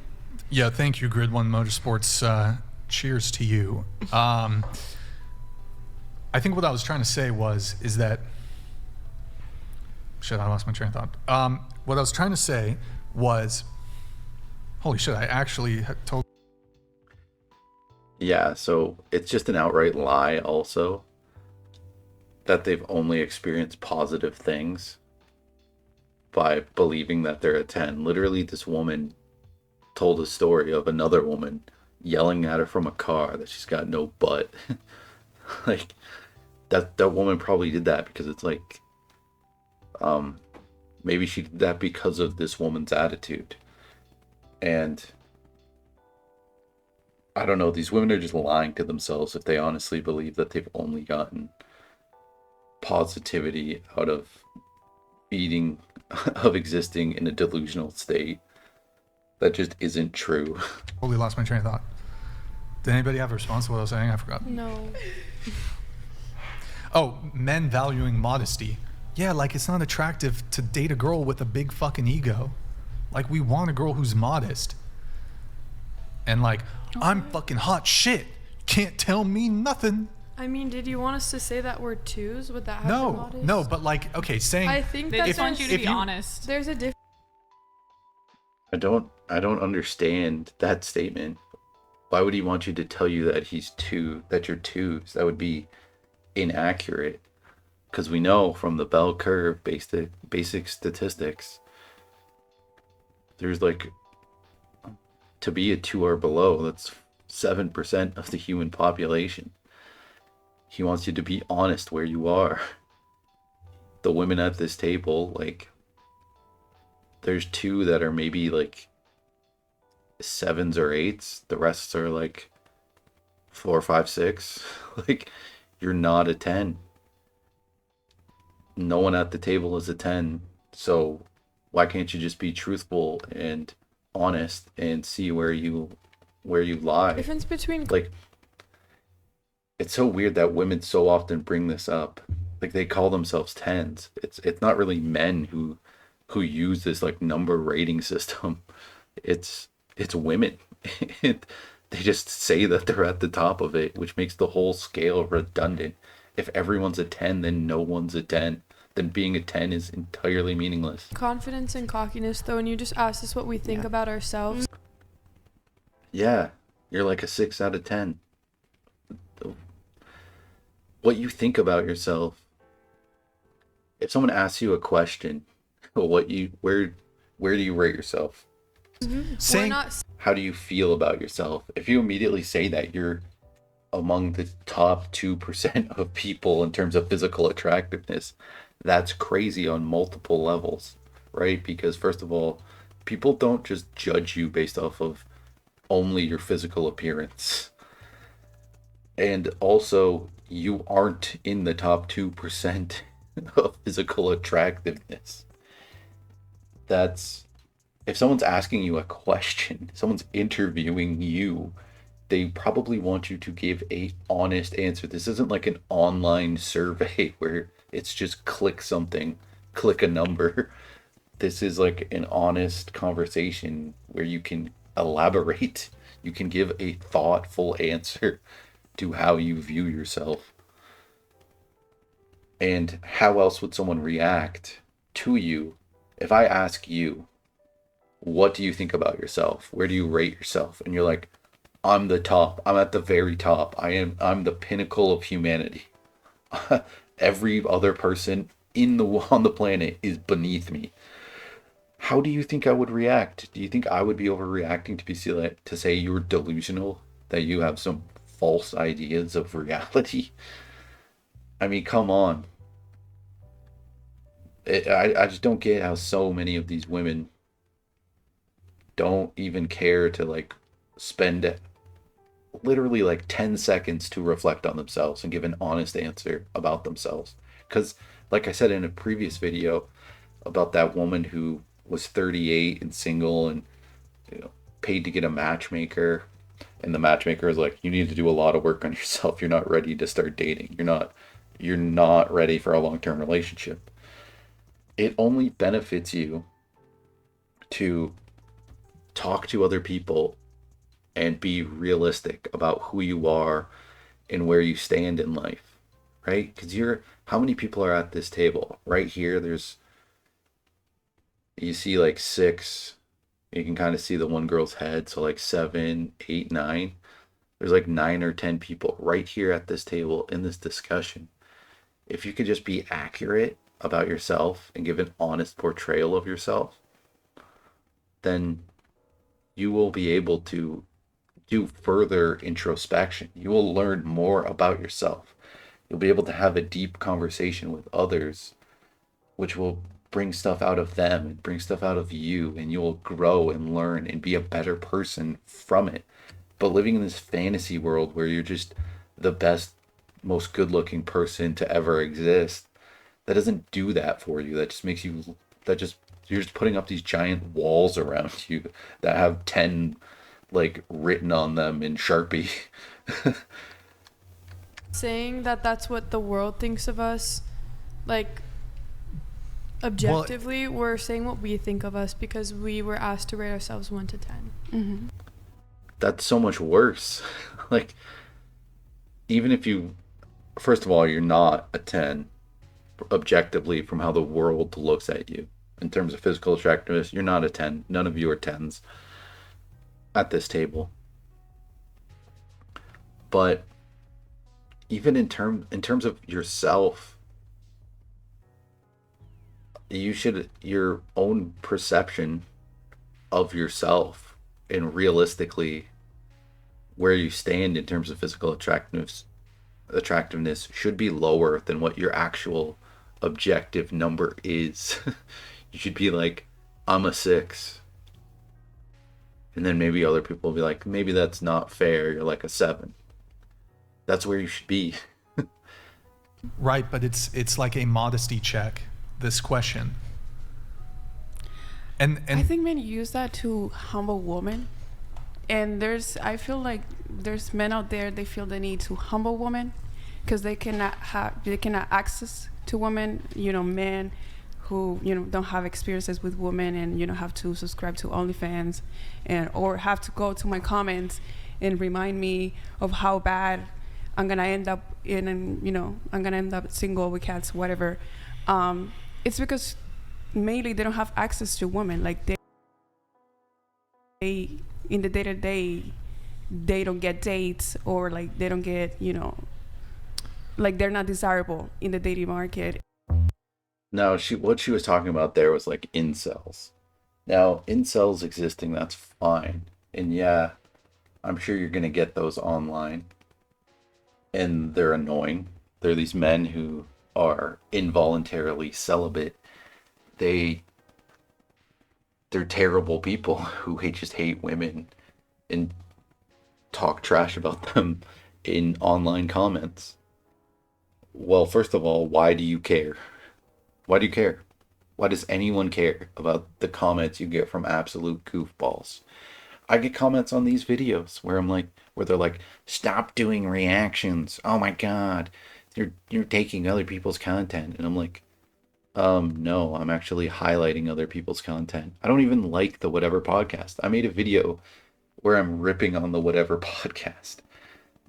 Yeah, thank you, Grid One Motorsports. Cheers to you. I think what I was trying to say is that... Shit, I lost my train of thought. What I was trying to say was... Holy shit, I actually told... Yeah, so it's just an outright lie also that they've only experienced positive things by believing that they're a 10. Literally, this woman told a story of another woman yelling at her from a car that she's got no butt. Like, that woman probably did that because it's like, maybe she did that because of this woman's attitude. And I don't know, these women are just lying to themselves if they honestly believe that they've only gotten positivity out of existing in a delusional state. That just isn't true. Totally lost my train of thought. Did anybody have a response to what I was saying? I forgot. No. Oh, men valuing modesty. yeah, like it's not attractive to date a girl with a big fucking ego. Like we want a girl who's modest. And like, I'm fucking hot shit. Can't tell me nothing. I mean, did you want us to say that we're twos? Would that have been modest? No, but like, okay, saying I think they just want you to be honest. There's a difference. I don't understand that statement. Why would he want you to tell you that that you're twos? That would be inaccurate. Because we know from the bell curve, basic statistics, there's like, to be a 2 or below, that's 7% of the human population. He wants you to be honest where you are. The women at this table, like, there's 2 that are maybe like 7s or 8s. The rest are like 4, 5, 6. Like, you're not a 10. No one at the table is a 10. So why can't you just be truthful and honest and see where you lie? Difference between like, it's so weird that women so often bring this up. Like, they call themselves 10s. It's not really men who use this like number rating system. It's women. They just say that they're at the top of it, which makes the whole scale redundant. If everyone's a 10, then no one's a 10. Then being a 10 is entirely meaningless. Confidence and cockiness, though, and you just asked us what we think about ourselves. Yeah, you're like a 6 out of 10. What you think about yourself. If someone asks you a question, where do you rate yourself? Saying, how do you feel about yourself? If you immediately say that you're among the top 2% of people in terms of physical attractiveness, that's crazy on multiple levels, right? Because first of all, people don't just judge you based off of only your physical appearance. And also, you aren't in the top 2% of physical attractiveness. If someone's asking you a question, someone's interviewing you, they probably want you to give a honest answer. This isn't like an online survey where it's just click something, click a number. This is like an honest conversation where you can elaborate. You can give a thoughtful answer to how you view yourself. And how else would someone react to you if I ask you, what do you think about yourself? Where do you rate yourself? And you're like, I'm the top. I'm at the very top. I'm the pinnacle of humanity. Every other person on the planet is beneath me. How do you think I would react? Do you think I would be overreacting to say you're delusional, that you have some false ideas of reality? I mean, come on. I just don't get how so many of these women don't even care to like spend literally like 10 seconds to reflect on themselves and give an honest answer about themselves. Because like I said in a previous video about that woman who was 38 and single and paid to get a matchmaker, and the matchmaker is like, you need to do a lot of work on yourself. You're not ready to start dating. You're not ready for a long-term relationship. It only benefits you to talk to other people and be realistic about who you are and where you stand in life, right? Because how many people are at this table? Right here, you see like 6. You can kind of see the one girl's head, so like 7, 8, 9. There's like 9 or 10 people right here at this table in this discussion. If you could just be accurate about yourself and give an honest portrayal of yourself, then you will be able to do further introspection. You will learn more about yourself. You'll be able to have a deep conversation with others, which will bring stuff out of them and bring stuff out of you, and you'll grow and learn and be a better person from it. But living in this fantasy world where you're just the best, most good-looking person to ever exist, that doesn't do that for you. That just makes you, you're just putting up these giant walls around you that have 10 like written on them in Sharpie. Saying that that's what the world thinks of us, like, objectively, we're saying what we think of us because we were asked to rate ourselves 1 to 10. Mm-hmm. That's so much worse. Like, even if you, first of all, you're not a 10 objectively from how the world looks at you. In terms of physical attractiveness, you're not a 10. None of you are 10s at this table. But even in terms of yourself, you should, your own perception of yourself and realistically where you stand in terms of physical attractiveness should be lower than what your actual objective number is. You should be like, I'm a 6. And then maybe other people will be like, maybe that's not fair, you're like a 7. That's where you should be. Right, but it's like a modesty check, this question. And I think men use that to humble women. And I feel like there's men out there, they feel the need to humble women because they cannot access to women, men who, don't have experiences with women and, have to subscribe to OnlyFans or have to go to my comments and remind me of how bad I'm going to end up I'm going to end up single with cats, whatever. It's because mainly they don't have access to women. Like they in the day-to-day, they don't get dates or like they don't get, like they're not desirable in the dating market. No, what she was talking about there was like incels. Now, incels existing, that's fine. And yeah, I'm sure you're going to get those online. And they're annoying. They're these men who are involuntarily celibate. They're terrible people who just hate women and talk trash about them in online comments. Well, first of all, why do you care? Why do you care? Why does anyone care about the comments you get from absolute goofballs? I get comments on these videos where they're like, stop doing reactions. Oh my God, you're taking other people's content. And I'm like, no, I'm actually highlighting other people's content. I don't even like the Whatever podcast. I made a video where I'm ripping on the Whatever podcast.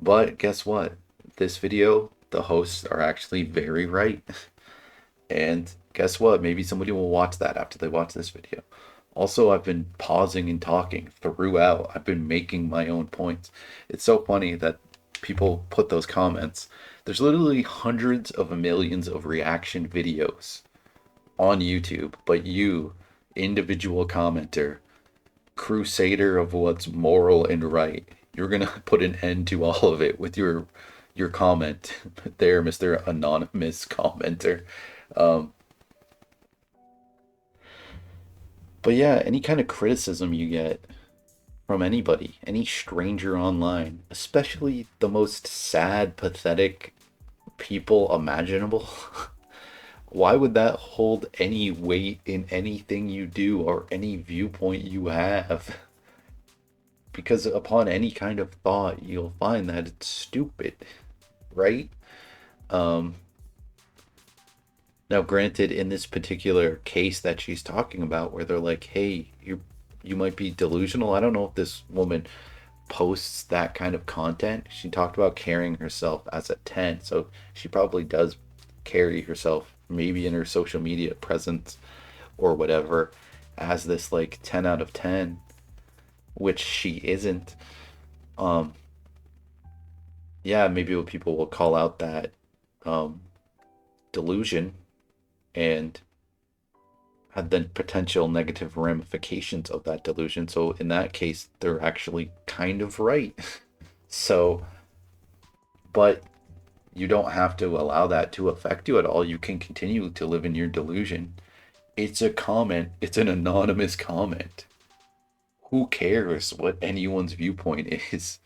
But guess what? This video, the hosts are actually very right. And guess what? Maybe somebody will watch that after they watch this video. Also, I've been pausing and talking throughout. I've been making my own points. It's so funny that people put those comments. There's literally hundreds of millions of reaction videos on YouTube, but you, individual commenter, crusader of what's moral and right, you're gonna put an end to all of it with your comment there, Mr. Anonymous Commenter. But yeah, any kind of criticism you get from anybody, any stranger online, especially the most sad, pathetic people imaginable, why would that hold any weight in anything you do or any viewpoint you have? Because upon any kind of thought, you'll find that it's stupid, right? Now, granted, in this particular case that she's talking about, where they're like, hey, you might be delusional. I don't know if this woman posts that kind of content. She talked about carrying herself as a 10, so she probably does carry herself, maybe in her social media presence or whatever, as this like 10 out of 10, which she isn't. Yeah, maybe people will call out that delusion and had the potential negative ramifications of that delusion. So in that case, they're actually kind of right. So, but you don't have to allow that to affect you at all. You can continue to live in your delusion. It's a comment. It's an anonymous comment. Who cares what anyone's viewpoint is?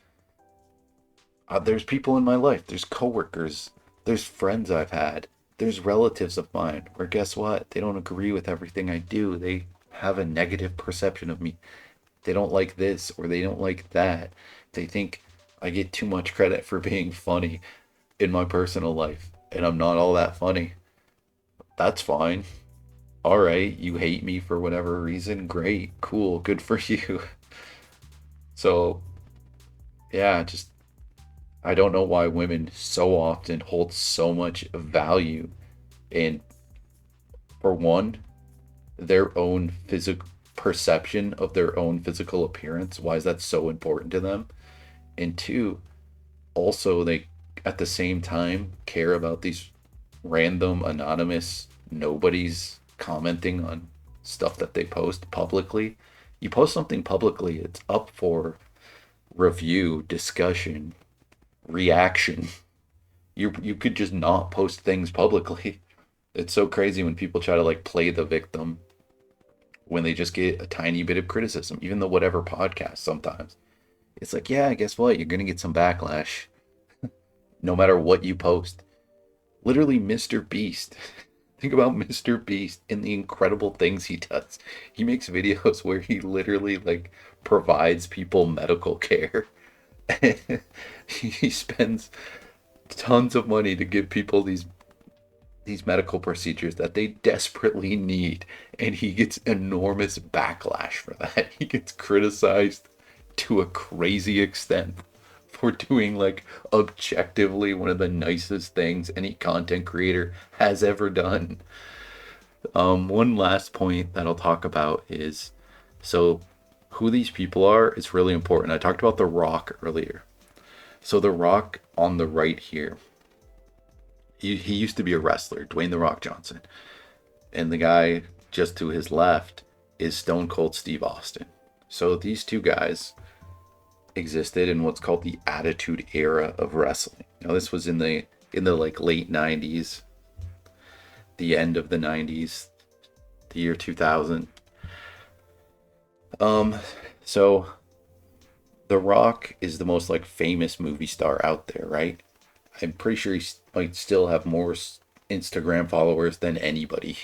There's people in my life. There's coworkers. There's friends I've had. There's relatives of mine where guess what? They don't agree with everything I do. They have a negative perception of me. They don't like this or they don't like that. They think I get too much credit for being funny in my personal life and I'm not all that funny. That's fine. all right, you hate me for whatever reason. Great, cool, good for you. So, yeah, just I don't know why women so often hold so much value in, for one, their own physical perception of their own physical appearance. Why is that so important to them? And two, also they at the same time care about these random anonymous nobodies commenting on stuff that they post publicly. You post something publicly, it's up for review, discussion, reaction. You could just not post things publicly. It's so crazy when people try to like play the victim when they just get a tiny bit of criticism, even the whatever podcast sometimes. It's like, yeah, guess what? You're gonna get some backlash no matter what you post. Literally Mr. Beast. Think about Mr. Beast and the incredible things he does. He makes videos where he literally like provides people medical care. He spends tons of money to give people these medical procedures that they desperately need, and he gets enormous backlash for that. He gets criticized to a crazy extent for doing like objectively one of the nicest things any content creator has ever done. One last point that I'll talk about is, so who these people are is really important. I talked about The Rock earlier. So The Rock on the right here, he used to be a wrestler, Dwayne The Rock Johnson. And the guy just to his left is Stone Cold Steve Austin. So these two guys existed in what's called the Attitude Era of wrestling. Now this was in the like late 90s, the end of the 90s, the year 2000. So The Rock is the most like famous movie star out there, right? I'm pretty sure he might still have more Instagram followers than anybody.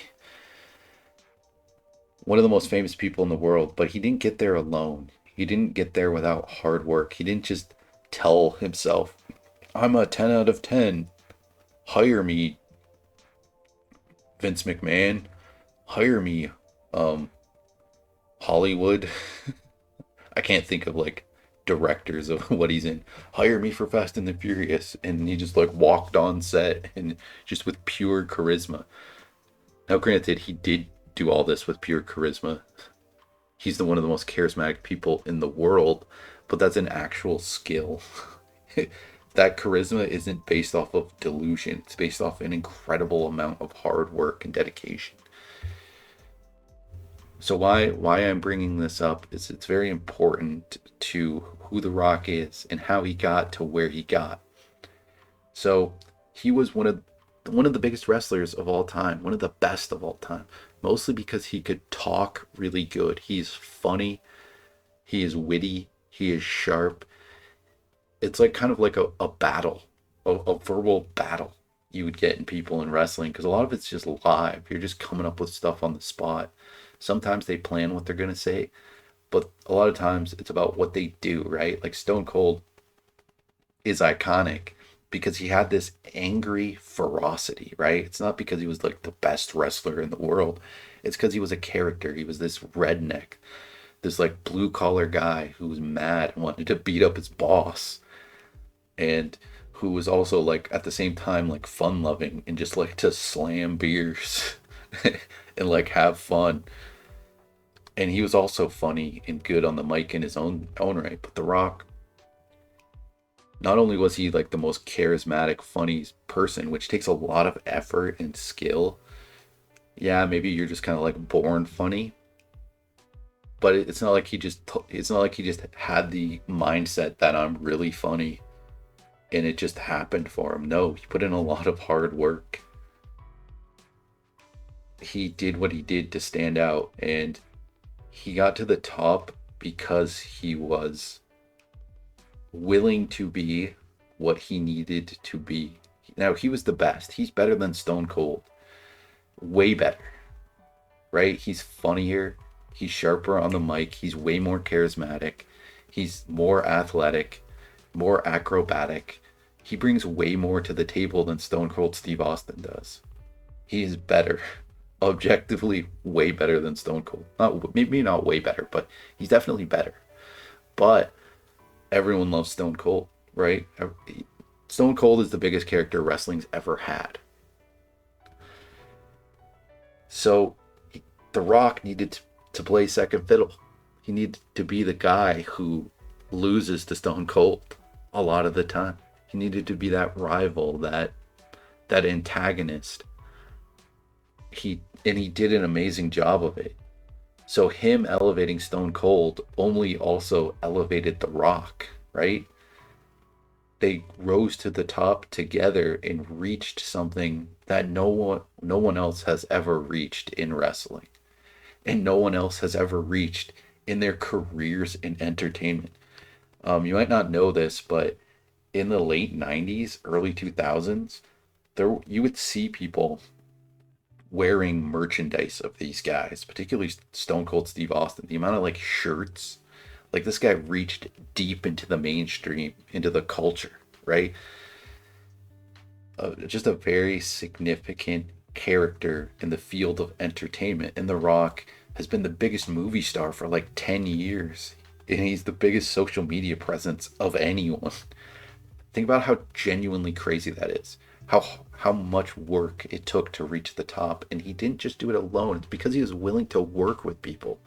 One of the most famous people in the world, but he didn't get there alone. He didn't get there without hard work. He didn't just tell himself, I'm a 10 out of 10. Hire me, Vince McMahon. Hire me, Hollywood. I can't think of like directors of what he's in. Hire me for Fast and the Furious. And he just like walked on set and just with pure charisma. Now granted, he did do all this with pure charisma. He's one of the most charismatic people in the world, but that's an actual skill. That charisma isn't based off of delusion. It's based off an incredible amount of hard work and dedication. So why I'm bringing this up is it's very important to who The Rock is and how he got to where he got. So he was one of the biggest wrestlers of all time, one of the best of all time, mostly because he could talk really good. He's funny, he is witty, he is sharp. It's like kind of like a battle, a verbal battle you would get in people in wrestling, because a lot of it's just live. You're just coming up with stuff on the spot. Sometimes they plan what they're going to say, but a lot of times it's about what they do, right? Like Stone Cold is iconic because he had this angry ferocity, right? It's not because he was like the best wrestler in the world. It's because he was a character. He was this redneck, this like blue collar guy who was mad and wanted to beat up his boss, and who was also like at the same time like fun loving and just like to slam beers and like have fun. And he was also funny and good on the mic in his own right. But The Rock, not only was he like the most charismatic, funny person, which takes a lot of effort and skill. Yeah, maybe you're just kind of like born funny. But it's not like he just had the mindset that I'm really funny and it just happened for him. No, he put in a lot of hard work. He did what he did to stand out, and he got to the top because he was willing to be what he needed to be. Now, he was the best. He's better than Stone Cold. Way better. Right? He's funnier. He's sharper on the mic. He's way more charismatic. He's more athletic, more acrobatic. He brings way more to the table than Stone Cold Steve Austin does. He is better. objectively way better than Stone Cold. Not maybe not way better, but he's definitely better. But everyone loves Stone Cold, right? Stone Cold is the biggest character wrestling's ever had. So The Rock needed to play second fiddle. He needed to be the guy who loses to Stone Cold a lot of the time. He needed to be that rival, that antagonist. He did an amazing job of it. So him elevating Stone Cold only also elevated The Rock, right? They rose to the top together and reached something that no one else has ever reached in wrestling. And no one else has ever reached in their careers in entertainment. You might not know this, but in the late 90s, early 2000s, you would see people wearing merchandise of these guys, particularly Stone Cold Steve Austin. The amount of like shirts, like this guy reached deep into the mainstream, into the culture, right? Just a very significant character in the field of entertainment. And The Rock has been the biggest movie star for like 10 years. And he's the biggest social media presence of anyone. Think about how genuinely crazy that is. How much work it took to reach the top. And he didn't just do it alone. It's because he was willing to work with people.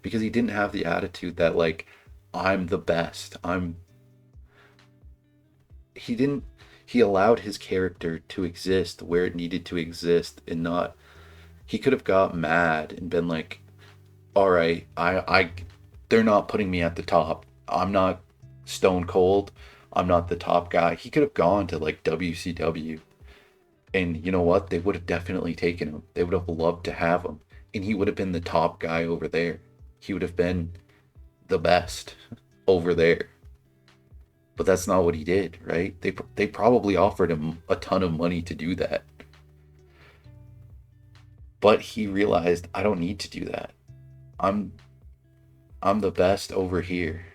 Because he didn't have the attitude that like, I'm the best. He allowed his character to exist where it needed to exist, and not, he could have got mad and been like, all right, they're not putting me at the top. I'm not Stone Cold. I'm not the top guy. He could have gone to like WCW, and you know what? They would have definitely taken him. They would have loved to have him, and he would have been the top guy over there. He would have been the best over there. But that's not what he did, right? They probably offered him a ton of money to do that. But he realized, I don't need to do that. I'm the best over here.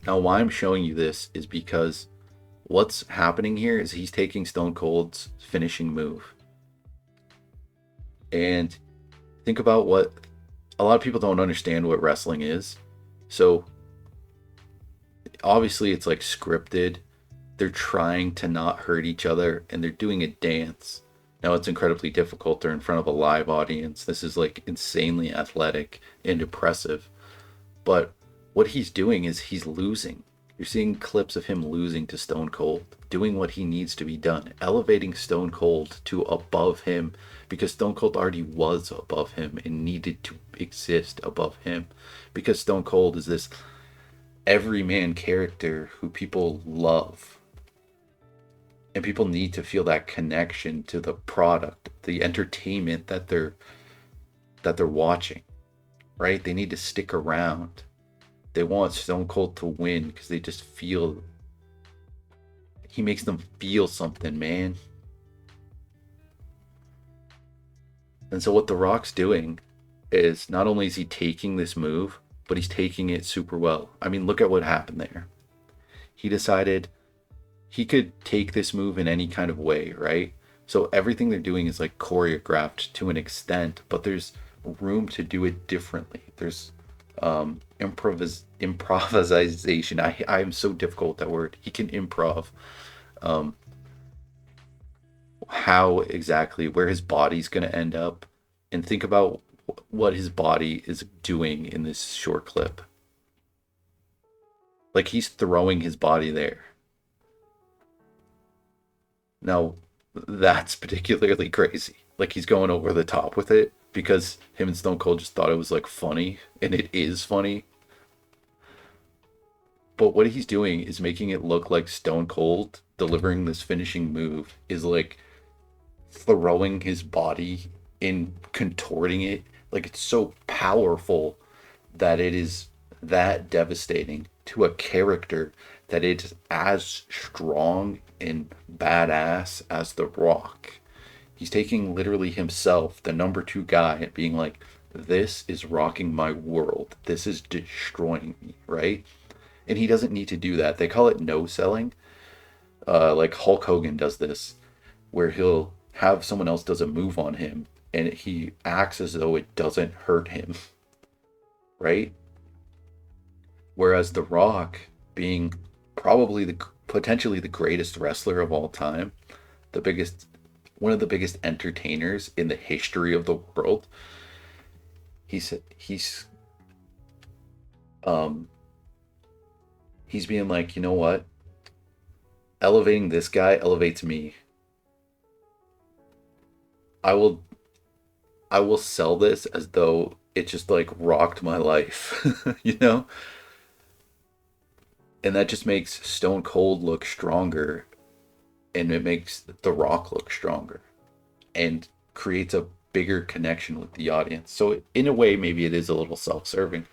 Now, why I'm showing you this is because what's happening here is he's taking Stone Cold's finishing move. And think about what a lot of people don't understand what wrestling is. So obviously it's like scripted. They're trying to not hurt each other and they're doing a dance. Now it's incredibly difficult. They're in front of a live audience. This is like insanely athletic and impressive. But what he's doing is he's losing. You're seeing clips of him losing to Stone Cold, doing what he needs to be done, elevating Stone Cold to above him, because Stone Cold already was above him and needed to exist above him, because Stone Cold is this everyman character who people love. And people need to feel that connection to the product, the entertainment that they're watching, right? They need to stick around. They want Stone Cold to win because they just feel, he makes them feel something, man. And so what The Rock's doing is not only is he taking this move, but he's taking it super well. I mean, look at what happened there. He decided he could take this move in any kind of way, right? So everything they're doing is like choreographed to an extent, but there's room to do it differently. There's improvisation. I am so difficult with that word. He can improv. How exactly, where his body's going to end up, and think about what his body is doing in this short clip. Like he's throwing his body there. Now, that's particularly crazy. Like he's going over the top with it because him and Stone Cold just thought it was like funny, and it is funny. But what he's doing is making it look like Stone Cold delivering this finishing move is like throwing his body and contorting it. Like it's so powerful that it is that devastating to a character that it's as strong and badass as The Rock. He's taking literally himself, the number 2 guy, and being like, this is rocking my world. This is destroying me, right? And he doesn't need to do that. They call it no selling. Like Hulk Hogan does this. where he'll have someone else does a move on him and he acts as though it doesn't hurt him, right? Whereas The Rock, being probably potentially the greatest wrestler of all time, one of the biggest entertainers in the history of the world, he's being like, you know what? Elevating this guy elevates me. I will sell this as though it just like rocked my life, you know? And that just makes Stone Cold look stronger, and it makes The Rock look stronger and creates a bigger connection with the audience. So in a way, maybe it is a little self-serving,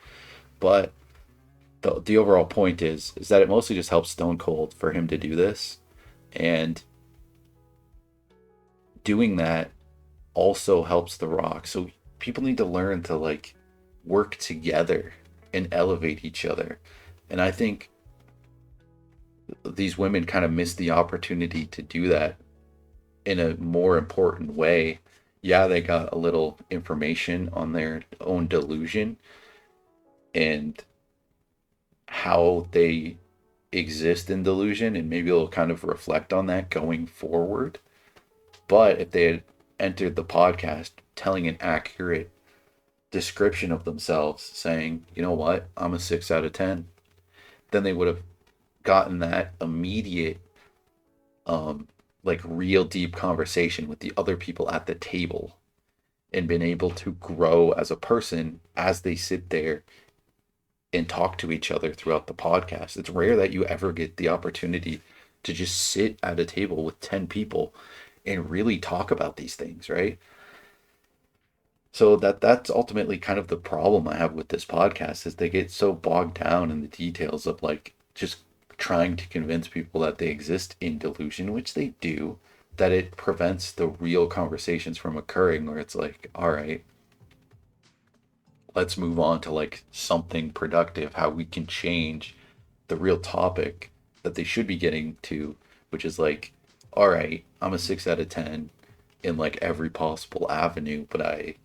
but the overall point is that it mostly just helps Stone Cold for him to do this, and doing that also helps The Rock. So people need to learn to like work together and elevate each other. And I think these women kind of missed the opportunity to do that in a more important way. Yeah, they got a little information on their own delusion and how they exist in delusion, and maybe they'll kind of reflect on that going forward. But if they had entered the podcast telling an accurate description of themselves, saying, you know what, I'm a 6 out of 10, then they would have gotten that immediate like real deep conversation with the other people at the table and been able to grow as a person as they sit there and talk to each other throughout the podcast. It's rare that you ever get the opportunity to just sit at a table with 10 people and really talk about these things, right? So that's ultimately kind of the problem I have with this podcast, is they get so bogged down in the details of like just trying to convince people that they exist in delusion, which they do, that it prevents the real conversations from occurring, where it's like, all right, let's move on to like something productive, how we can change the real topic that they should be getting to, which is like, all right, I'm a 6 out of 10 in like every possible avenue, but I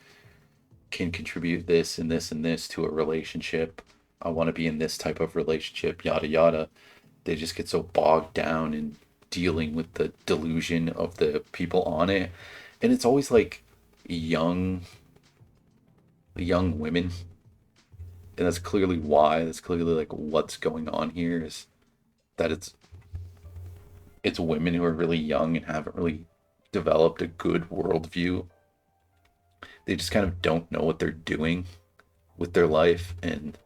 can contribute this and this and this to a relationship. I want to be in this type of relationship, yada yada. They just get so bogged down in dealing with the delusion of the people on it. And it's always like young women. And that's clearly why. That's clearly like what's going on here, is that it's women who are really young and haven't really developed a good worldview. They just kind of don't know what they're doing with their life and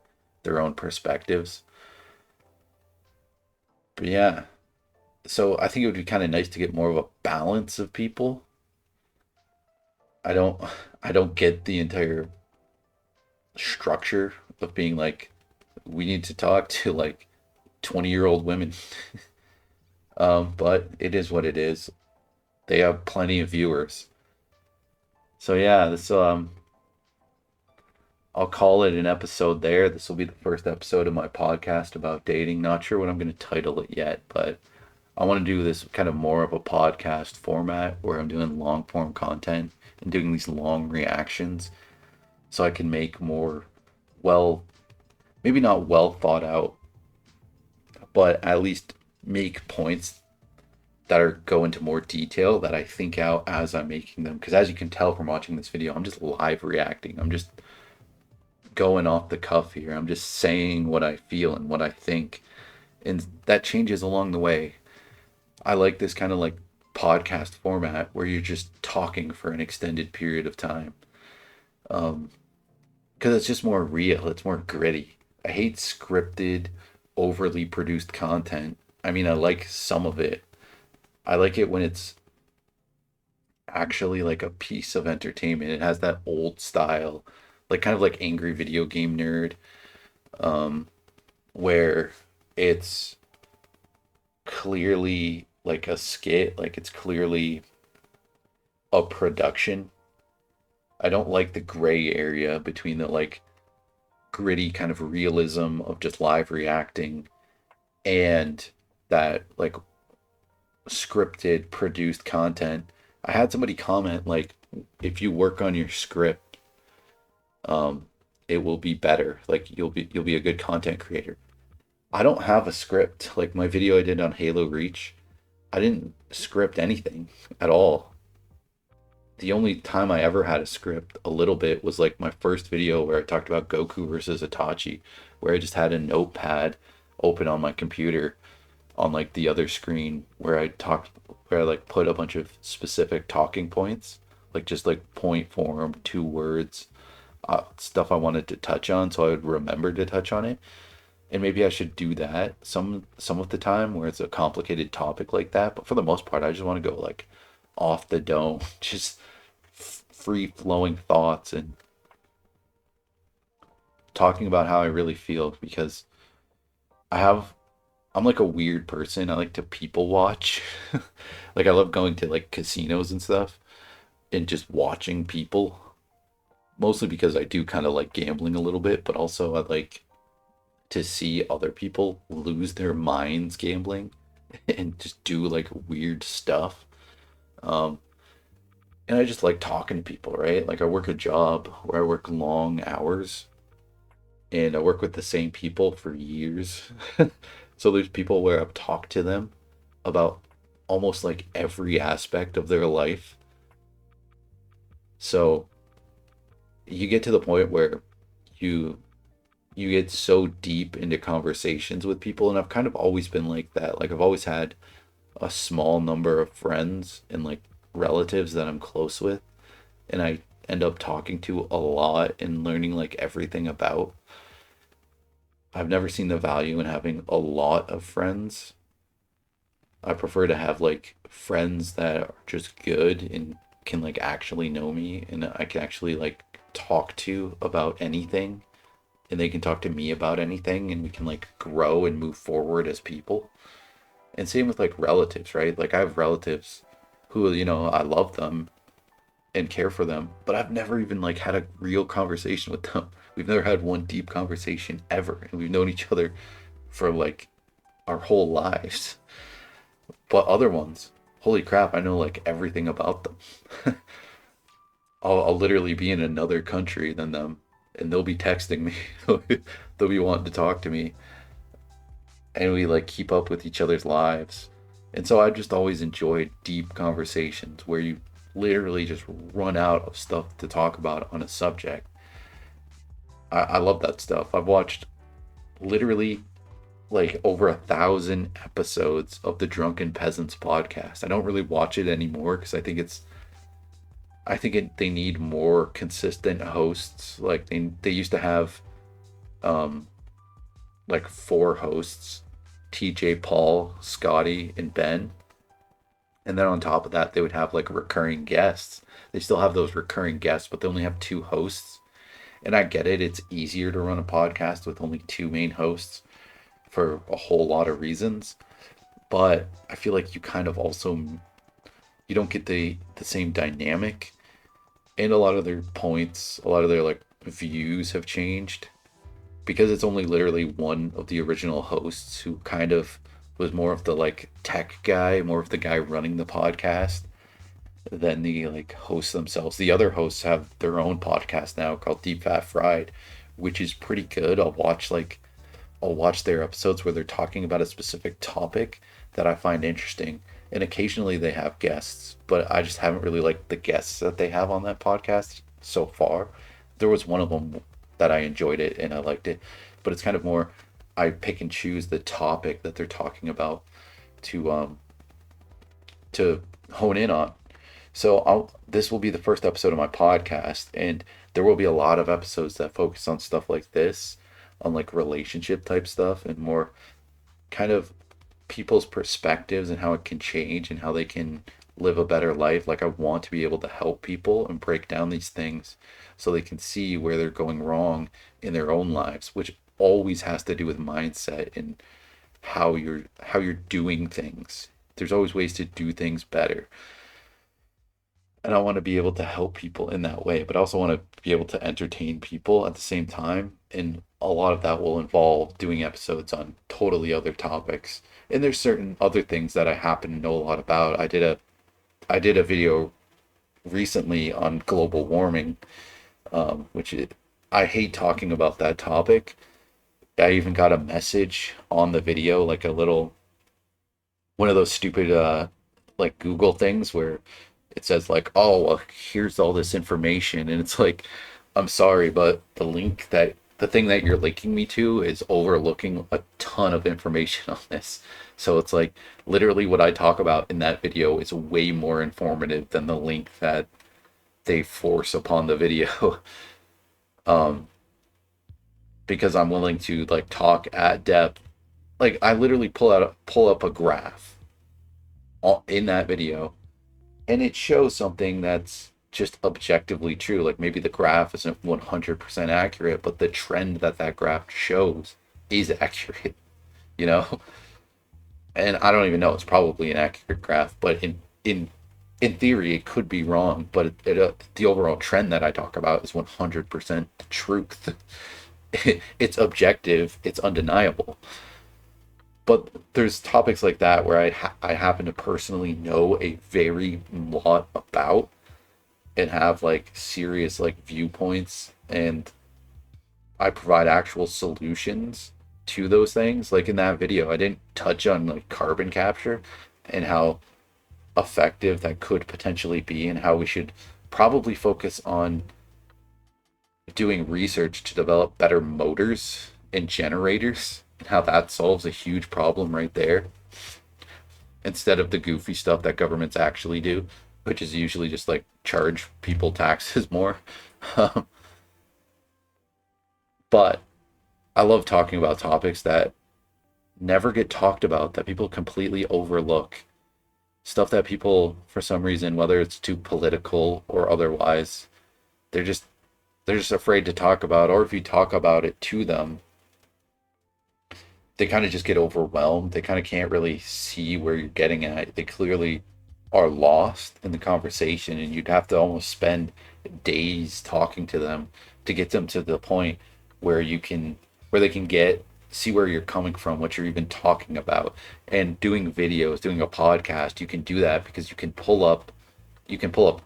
their own perspectives. But yeah, so I think it would be kind of nice to get more of a balance of people. I don't get the entire structure of being like, we need to talk to like 20-year-old women. But it is what it is. They have plenty of viewers. So yeah, this I'll call it an episode there. This will be the first episode of my podcast about dating. Not sure what I'm going to title it yet, but I want to do this kind of more of a podcast format where I'm doing long form content and doing these long reactions, so I can make more, well, maybe not well thought out, but at least make points that go into more detail that I think out as I'm making them. Because as you can tell from watching this video, I'm just live reacting. I'm just going off the cuff here. I'm just saying what I feel and what I think. And that changes along the way. I like this kind of like podcast format where you're just talking for an extended period of time. Because it's just more real. It's more gritty. I hate scripted, overly produced content. I mean, I like some of it. I like it when it's actually like a piece of entertainment. It has that old style, like kind of like Angry Video Game Nerd, where it's clearly like a skit, like it's clearly a production. I don't like the gray area between the like gritty kind of realism of just live reacting and that like scripted, produced content. I had somebody comment like, if you work on your script, it will be better. Like you'll be a good content creator. I don't have a script. Like my video I did on Halo Reach, I didn't script anything at all. The only time I ever had a script a little bit was like my first video where I talked about Goku versus Itachi, where I just had a notepad open on my computer on like the other screen where I like put a bunch of specific talking points, like just like point form, 2 words, stuff I wanted to touch on so I would remember to touch on it. And maybe I should do that some of the time where it's a complicated topic like that. But for the most part, I just want to go like off the dome, just free flowing thoughts and talking about how I really feel, because I'm like a weird person. I like to people watch. Like I love going to like casinos and stuff and just watching people. Mostly because I do kind of like gambling a little bit, but also I like to see other people lose their minds gambling and just do like weird stuff. Um, and I just like talking to people, right? Like I work a job where I work long hours and I work with the same people for years. So there's people where I've talked to them about almost like every aspect of their life. So you get to the point where you you get so deep into conversations with people, and I've kind of always been like that. Like I've always had a small number of friends and like relatives that I'm close with, and I end up talking to a lot and learning like everything about. I've never seen the value in having a lot of friends. I prefer to have like friends that are just good and can like actually know me, and I can actually like talk to about anything, and they can talk to me about anything, and we can like grow and move forward as people. And same with like relatives, right? Like I have relatives who, I love them and care for them, but I've never even like had a real conversation with them. We've never had one deep conversation ever, and we've known each other for like our whole lives. But other ones, holy crap, I know like everything about them. I'll literally be in another country than them, and they'll be texting me. They'll be wanting to talk to me, and we like keep up with each other's lives. And so I just always enjoyed deep conversations where you literally just run out of stuff to talk about on a subject. I love that stuff. I've watched literally like over 1,000 episodes of the Drunken Peasants podcast. I don't really watch it anymore because they need more consistent hosts. Like they used to have like 4 hosts, TJ, Paul, Scotty, and Ben. And then on top of that, they would have like recurring guests. They still have those recurring guests, but they only have 2 hosts. And I get it. It's easier to run a podcast with only 2 main hosts for a whole lot of reasons. But I feel like you kind of also, you don't get the same dynamic. And a lot of their points, a lot of their like views have changed because it's only literally one of the original hosts who kind of was more of the like tech guy, more of the guy running the podcast than the like hosts themselves. The other hosts have their own podcast now called Deep Fat Fried, which is pretty good. I'll watch their episodes where they're talking about a specific topic that I find interesting. And occasionally they have guests, but I just haven't really liked the guests that they have on that podcast so far. There was one of them that I enjoyed it and I liked it, but it's kind of more I pick and choose the topic that they're talking about to hone in on. So this will be the first episode of my podcast, and there will be a lot of episodes that focus on stuff like this, on like relationship type stuff and more kind of people's perspectives and how it can change and how they can live a better life. Like I want to be able to help people and break down these things so they can see where they're going wrong in their own lives, which always has to do with mindset and how you're doing things. There's always ways to do things better. and I want to be able to help people in that way, but I also want to be able to entertain people at the same time. And a lot of that will involve doing episodes on totally other topics. And there's certain other things that I happen to know a lot about. I did a video recently on global warming, which I hate talking about that topic. I even got a message on the video, like a little one of those stupid like Google things where it says like, oh, well, here's all this information, and it's like, I'm sorry, but the thing that you're linking me to is overlooking a ton of information on this. So it's like literally what I talk about in that video is way more informative than the link that they force upon the video. um because I'm willing to like talk at depth. Like I literally pull up a graph in that video, and it shows something that's just objectively true. Like maybe the graph isn't 100% accurate, but the trend that that graph shows is accurate, you know? And I don't even know, it's probably an accurate graph, but in theory it could be wrong, but the overall trend that I talk about is 100% the truth. It's objective, it's undeniable. But there's topics like that where I happen to personally know a very lot about and have like serious like viewpoints, and I provide actual solutions to those things. Like in that video, I didn't touch on like carbon capture and how effective that could potentially be, and how we should probably focus on doing research to develop better motors and generators, and how that solves a huge problem right there, instead of the goofy stuff that governments actually do, which is usually just like charge people taxes more. But I love talking about topics that never get talked about, that people completely overlook. Stuff that people, for some reason, whether it's too political or otherwise, they're just they're just afraid to talk about, or if you talk about it to them, they kind of just get overwhelmed. They kind of can't really see where you're getting at. They clearly are lost in the conversation, and you'd have to almost spend days talking to them to get them to the point where where they can see where you're coming from, what you're even talking about. And doing videos, doing a podcast, you can do that because you can pull up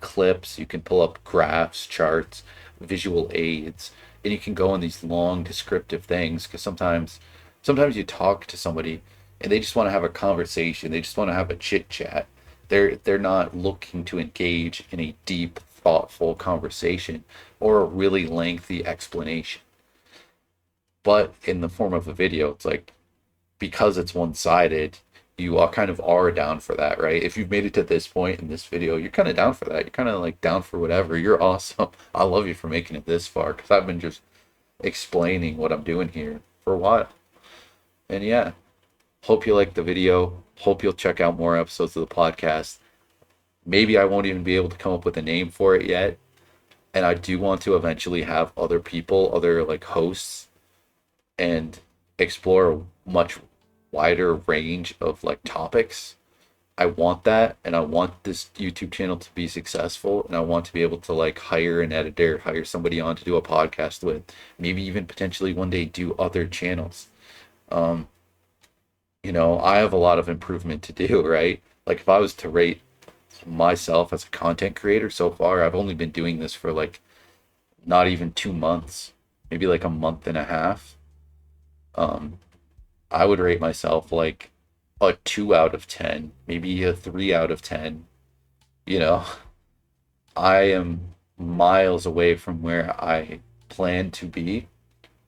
clips, you can pull up graphs, charts, visual aids, and you can go on these long descriptive things, because sometimes you talk to somebody and they just want to have a conversation, they just want to have a chit chat. They're not looking to engage in a deep, thoughtful conversation or a really lengthy explanation. But in the form of a video, it's like, because it's one-sided, you are kind of are down for that, right? If you've made it to this point in this video, you're kind of down for that. You're kind of like down for whatever. You're awesome. I love you for making it this far, because I've been just explaining what I'm doing here for a while. And yeah, hope you like the video. Hope you'll check out more episodes of the podcast. Maybe I won't even be able to come up with a name for it yet. And I do want to eventually have other people, other like hosts, and explore a much wider range of like topics. I want that, and I want this YouTube channel to be successful, and I want to be able to like hire an editor, hire somebody on to do a podcast with, maybe even potentially one day do other channels. I have a lot of improvement to do, right? Like if I was to rate myself as a content creator so far, I've only been doing this for like not even 2 months, maybe like a month and a half. I would rate myself like a 2 out of 10, maybe a 3 out of 10. You know, I am miles away from where I plan to be,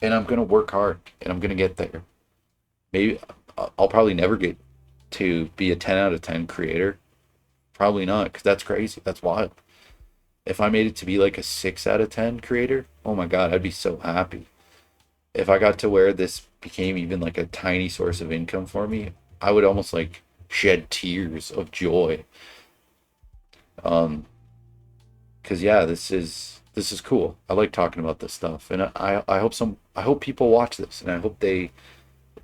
and I'm going to work hard, and I'm going to get there. Maybe I'll probably never get to be a 10 out of 10 creator. Probably not, because that's crazy. That's wild. If I made it to be like a 6 out of 10 creator, oh my God, I'd be so happy. If I got to where this became even like a tiny source of income for me, I would almost like shed tears of joy. Because yeah, this is cool. I like talking about this stuff, and I hope people watch this, and I hope they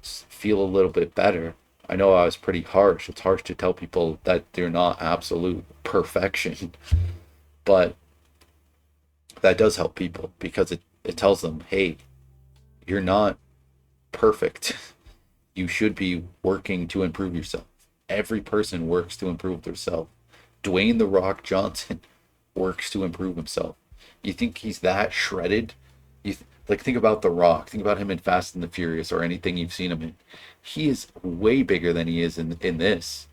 feel a little bit better. I know I was pretty harsh. It's harsh to tell people that they're not absolute perfection. But that does help people because it tells them, hey, you're not perfect. You should be working to improve yourself. Every person works to improve themselves. Dwayne The Rock Johnson works to improve himself. You think he's that shredded? Like, think about The Rock. Think about him in Fast and the Furious or anything you've seen him in. He is way bigger than he is in this.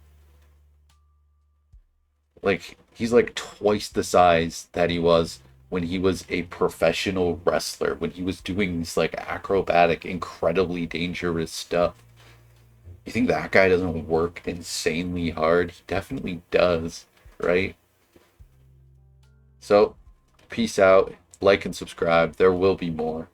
Like, he's like twice the size that he was when he was a professional wrestler, when he was doing this like acrobatic, incredibly dangerous stuff. You think that guy doesn't work insanely hard? He definitely does, right? So, peace out. Like and subscribe. There will be more.